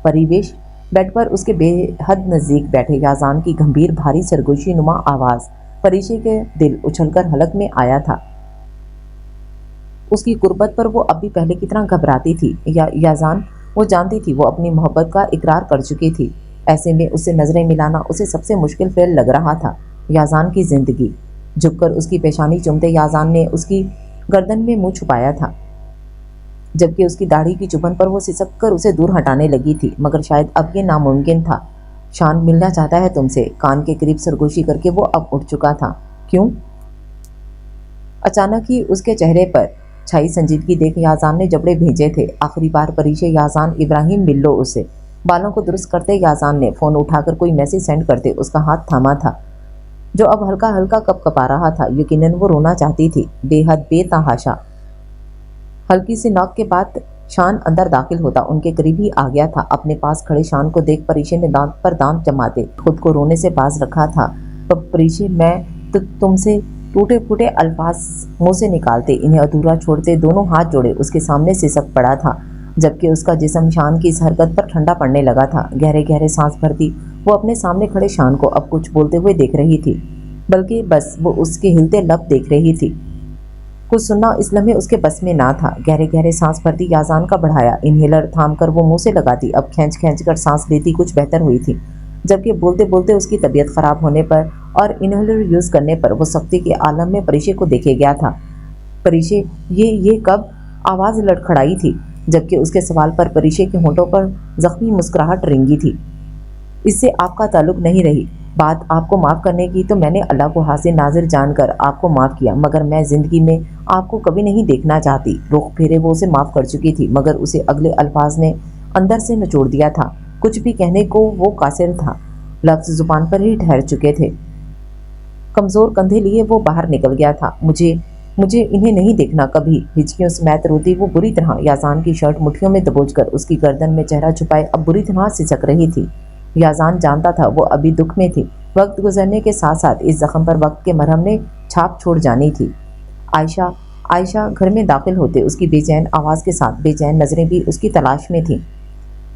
परिवेश बेड पर उसके बेहद नज़दीक बैठे याजान की गंभीर भारी सरगोशी नुमा आवाज़ परीशे के दिल उछलकर हलक में आया था। उसकी कुर्बत पर वो अब भी पहले की तरह घबराती थी। याजान वो जानती थी वो अपनी मोहब्बत का इकरार कर चुकी थी। ऐसे में उससे नज़रें मिलाना उसे सबसे मुश्किल फेल लग रहा था। याजान की ज़िंदगी। झुककर उसकी पेशानी चूमते याजान ने उसकी गर्दन में मुंह छुपाया था, जबकि उसकी दाढ़ी की चुभन पर वो सिसक कर उसे दूर हटाने लगी थी। मगर शायद अब ये नामुमकिन था। शान मिलना चाहता है तुमसे। कान के करीब सरगोशी करके वो अब उठ चुका था। क्यों? अचानक ही उसके चेहरे पर छाई संजीदगी देख याजान ने जबड़े भेजे थे। आखिरी बार परीशे याजान इब्राहिम मिल लो उसे। बालों को दुरुस्त करते याजान ने फ़ोन उठाकर कोई मैसेज सेंड करते उसका हाथ थामा था, जो अब हल्का हल्का कपकपा रहा था। यकीनन वो रोना चाहती थी, बेहद बेतहाशा। हल्की सी नॉक के बाद शान अंदर दाखिल होता उनके करीब ही आ गया था। अपने पास खड़े शान को देख परीशे ने दांत पर दांत जमाते खुद को रोने से बाज रखा था। परीशे, मैं तो तुमसे टूटे फूटे अल्फाज मुंह से निकालते, इन्हें अधूरा छोड़ते दोनों हाथ जोड़े उसके सामने सिसक पड़ा था, जबकि उसका जिस्म शान की इस हरकत पर ठंडा पड़ने लगा था। गहरे गहरे सांस भरती वो अपने सामने खड़े शान को अब कुछ बोलते हुए देख रही थी, बल्कि बस वो उसके हिलते लब देख रही थी। कुछ सुनना इस लम्हे उसके बस में ना था। गहरे गहरे सांस भरती याजान का बढ़ाया इन्हेलर थाम कर वो मुँह से लगाती, अब खींच खींच कर सांस लेती कुछ बेहतर हुई थी, जबकि बोलते बोलते उसकी तबीयत ख़राब होने पर और इन्हेलर यूज़ करने पर वो सख्ती के आलम में परीशे को देखे गया था। परीशे, ये कब? आवाज़ लड़खड़ाई थी, जबकि उसके सवाल पर परीशे के होंठों पर जख्मी मुस्कुराहट रेंगी थी। इससे आपका ताल्लुक नहीं रही। बात आपको माफ़ करने की तो मैंने अल्लाह को हाजिर नाजिर जानकर आपको माफ़ किया, मगर मैं ज़िंदगी में आपको कभी नहीं देखना चाहती। रुख फेरे वो उसे माफ़ कर चुकी थी, मगर उसे अगले अल्फाज ने अंदर से निचोड़ दिया था। कुछ भी कहने को वो कासिर था, लफ्ज़ ज़ुबान पर ही ठहर चुके थे। कमज़ोर कंधे लिए वो बाहर निकल गया था। मुझे इन्हें नहीं देखना कभी। हिचकियों समेत रोती वो बुरी तरह याजान की शर्ट मुट्ठियों में दबोचकर उसकी गर्दन में चेहरा छुपाए अब बुरी तरह सिसक रही थी। याजान जानता था वो अभी दुख में थी। वक्त गुजरने के साथ साथ इस जख्म पर वक्त के मरहम ने छाप छोड़ जानी थी। आयशा घर में दाखिल होते उसकी बेचैन आवाज़ के साथ बेचैन नज़रें भी उसकी तलाश में थीं,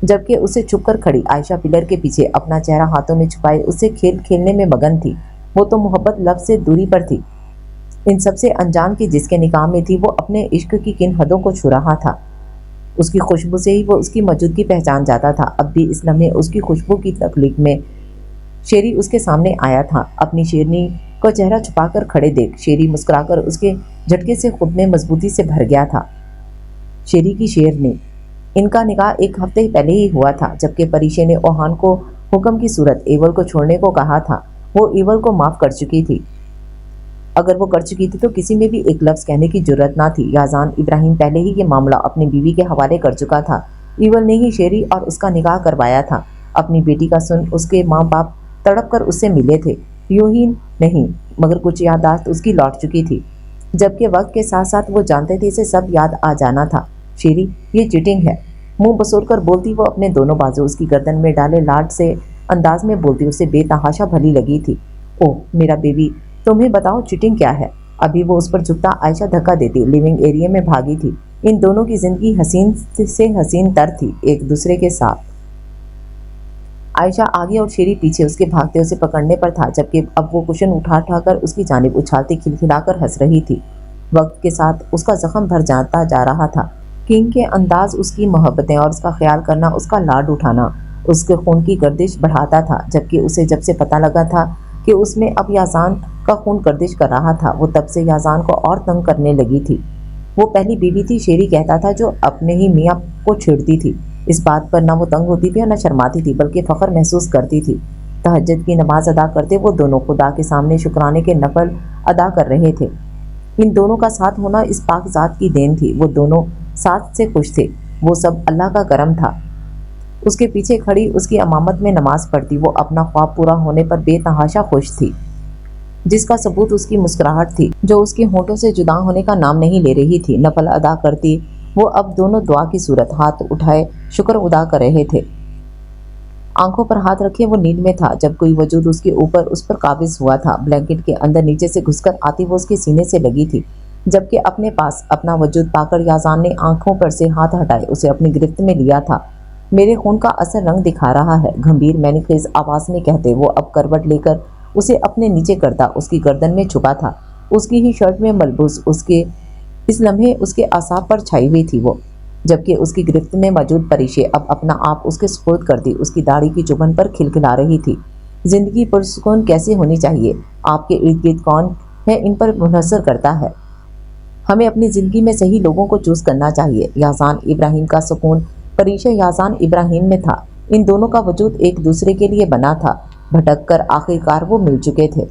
जबकि उससे छुपकर खड़ी आयशा पिलर के पीछे अपना चेहरा हाथों में छुपाए उससे खेल खेलने में मगन थी। वो तो मोहब्बत लफ्ज़ से दूरी पर थी। इन सबसे अनजान की जिसके निकाह में थी वो अपने इश्क की किन हदों को छू रहा था। उसकी खुशबू से ही वो उसकी मौजूदगी पहचान जाता था। अब भी इस लम्हे उसकी खुशबू की तकलीफ में शेरी उसके सामने आया था। अपनी शेरनी को चेहरा छुपाकर खड़े देख शेरी मुस्कुराकर उसके झटके से खुद में मजबूती से भर गया था। शेरी की शेरनी। इनका निकाह एक हफ्ते पहले ही हुआ था, जबकि परीशे ने ओहान को हुक्म की सूरत एवल को छोड़ने को कहा था। वो एवल को माफ़ कर चुकी थी। अगर वो कर चुकी थी तो किसी में भी एक लफ्ज़ कहने की जरूरत ना थी। याजान इब्राहिम पहले ही ये मामला अपनी बीवी के हवाले कर चुका था। ईवल ने ही शेरी और उसका निकाह करवाया था। अपनी बेटी का सुन उसके माँ बाप तड़प कर उससे मिले थे। यूं ही नहीं, मगर कुछ याददाश्त उसकी लौट चुकी थी, जबकि वक्त के साथ साथ वो जानते थे इसे सब याद आ जाना था। शेरी, ये चीटिंग है, मुंह बसोर कर बोलती वो, अपने दोनों बाजू उसकी गर्दन में डाले लाड से अंदाज में बोलती। उसे बेतहाशा भली लगी थी। ओह मेरा बेबी, तुम्हें बताओ चीटिंग क्या है। अभी वो उस पर झुकता आयशा धक्का देती लिविंग एरिया में भागी थी। इन दोनों की जिंदगी हसीन से हसीन तर थी एक दूसरे के साथ। आयशा आगे और शेरी पीछे उसके भागते उसे पकड़ने पर था, जबकि अब वो कुशन उठा उठाकर उसकी जानिब उछालती खिलखिलाकर हंस रही थी। वक्त के साथ उसका जख्म भर जाता जा रहा था। किंग के अंदाज, उसकी मोहब्बतें और उसका ख्याल करना, उसका लाड उठाना उसके खून की गर्दिश बढ़ाता था। जबकि उसे जब से पता लगा था कि उसमें अब याजान का खून गर्दिश कर रहा था, वो तब से याजान को और तंग करने लगी थी। वो पहली बीवी थी, शेरी कहता था, जो अपने ही मियाँ को छेड़ती थी। इस बात पर न वो तंग होती थी और न शर्माती थी, बल्कि फख्र महसूस करती थी। तहज्जुद की नमाज अदा करते वो दोनों खुदा के सामने शुक्राने के नफल अदा कर रहे थे। इन दोनों का साथ होना इस पाक ज़ात की देन थी। वो दोनों साथ से खुश थे। वो सब अल्लाह का करम था। उसके पीछे खड़ी उसकी अमामत में नमाज पढ़ती वो अपना ख्वाब पूरा होने पर बेतहाशा खुश थी, जिसका सबूत उसकी मुस्कुराहट थी, जो उसके होठों से जुदा होने का नाम नहीं ले रही थी। नफल अदा करती वो अब दोनों दुआ की सूरत हाथ उठाए शुक्र अदा कर रहे थे। आंखों पर हाथ रखे वो नींद में था, जब कोई वजूद उसके ऊपर उस पर काबिज हुआ था। ब्लैंकेट के अंदर नीचे से घुसकर आती वो उसके सीने से लगी थी, जबकि अपने पास अपना वजूद पाकर याजान ने आंखों पर से हाथ हटाए उसे अपनी गिरफ्त में लिया था। मेरे खून का असर रंग दिखा रहा है, गंभीर मैनिखेज आवाज में कहते वो अब करवट लेकर उसे अपने नीचे करता, उसकी गर्दन में छुपा था। उसकी ही शर्ट में मलबूस उसके इस लम्हे उसके आसाब पर छाई हुई थी वो, जबकि उसकी गिरफ्त में मौजूद परिशे अब अपना आप उसके सुपुर्द करती उसकी दाढ़ी की चुभन पर खिलखिला रही थी। जिंदगी पुरसुकून कैसे होनी चाहिए, आपके इर्द गिर्द कौन है, इन पर मुनहसर करता है। हमें अपनी ज़िंदगी में सही लोगों को चूज़ करना चाहिए। याजान इब्राहिम का सुकून परिशे याजान इब्राहिम में था। इन दोनों का वजूद एक दूसरे के लिए बना था। भटक कर आखिरकार वो मिल चुके थे।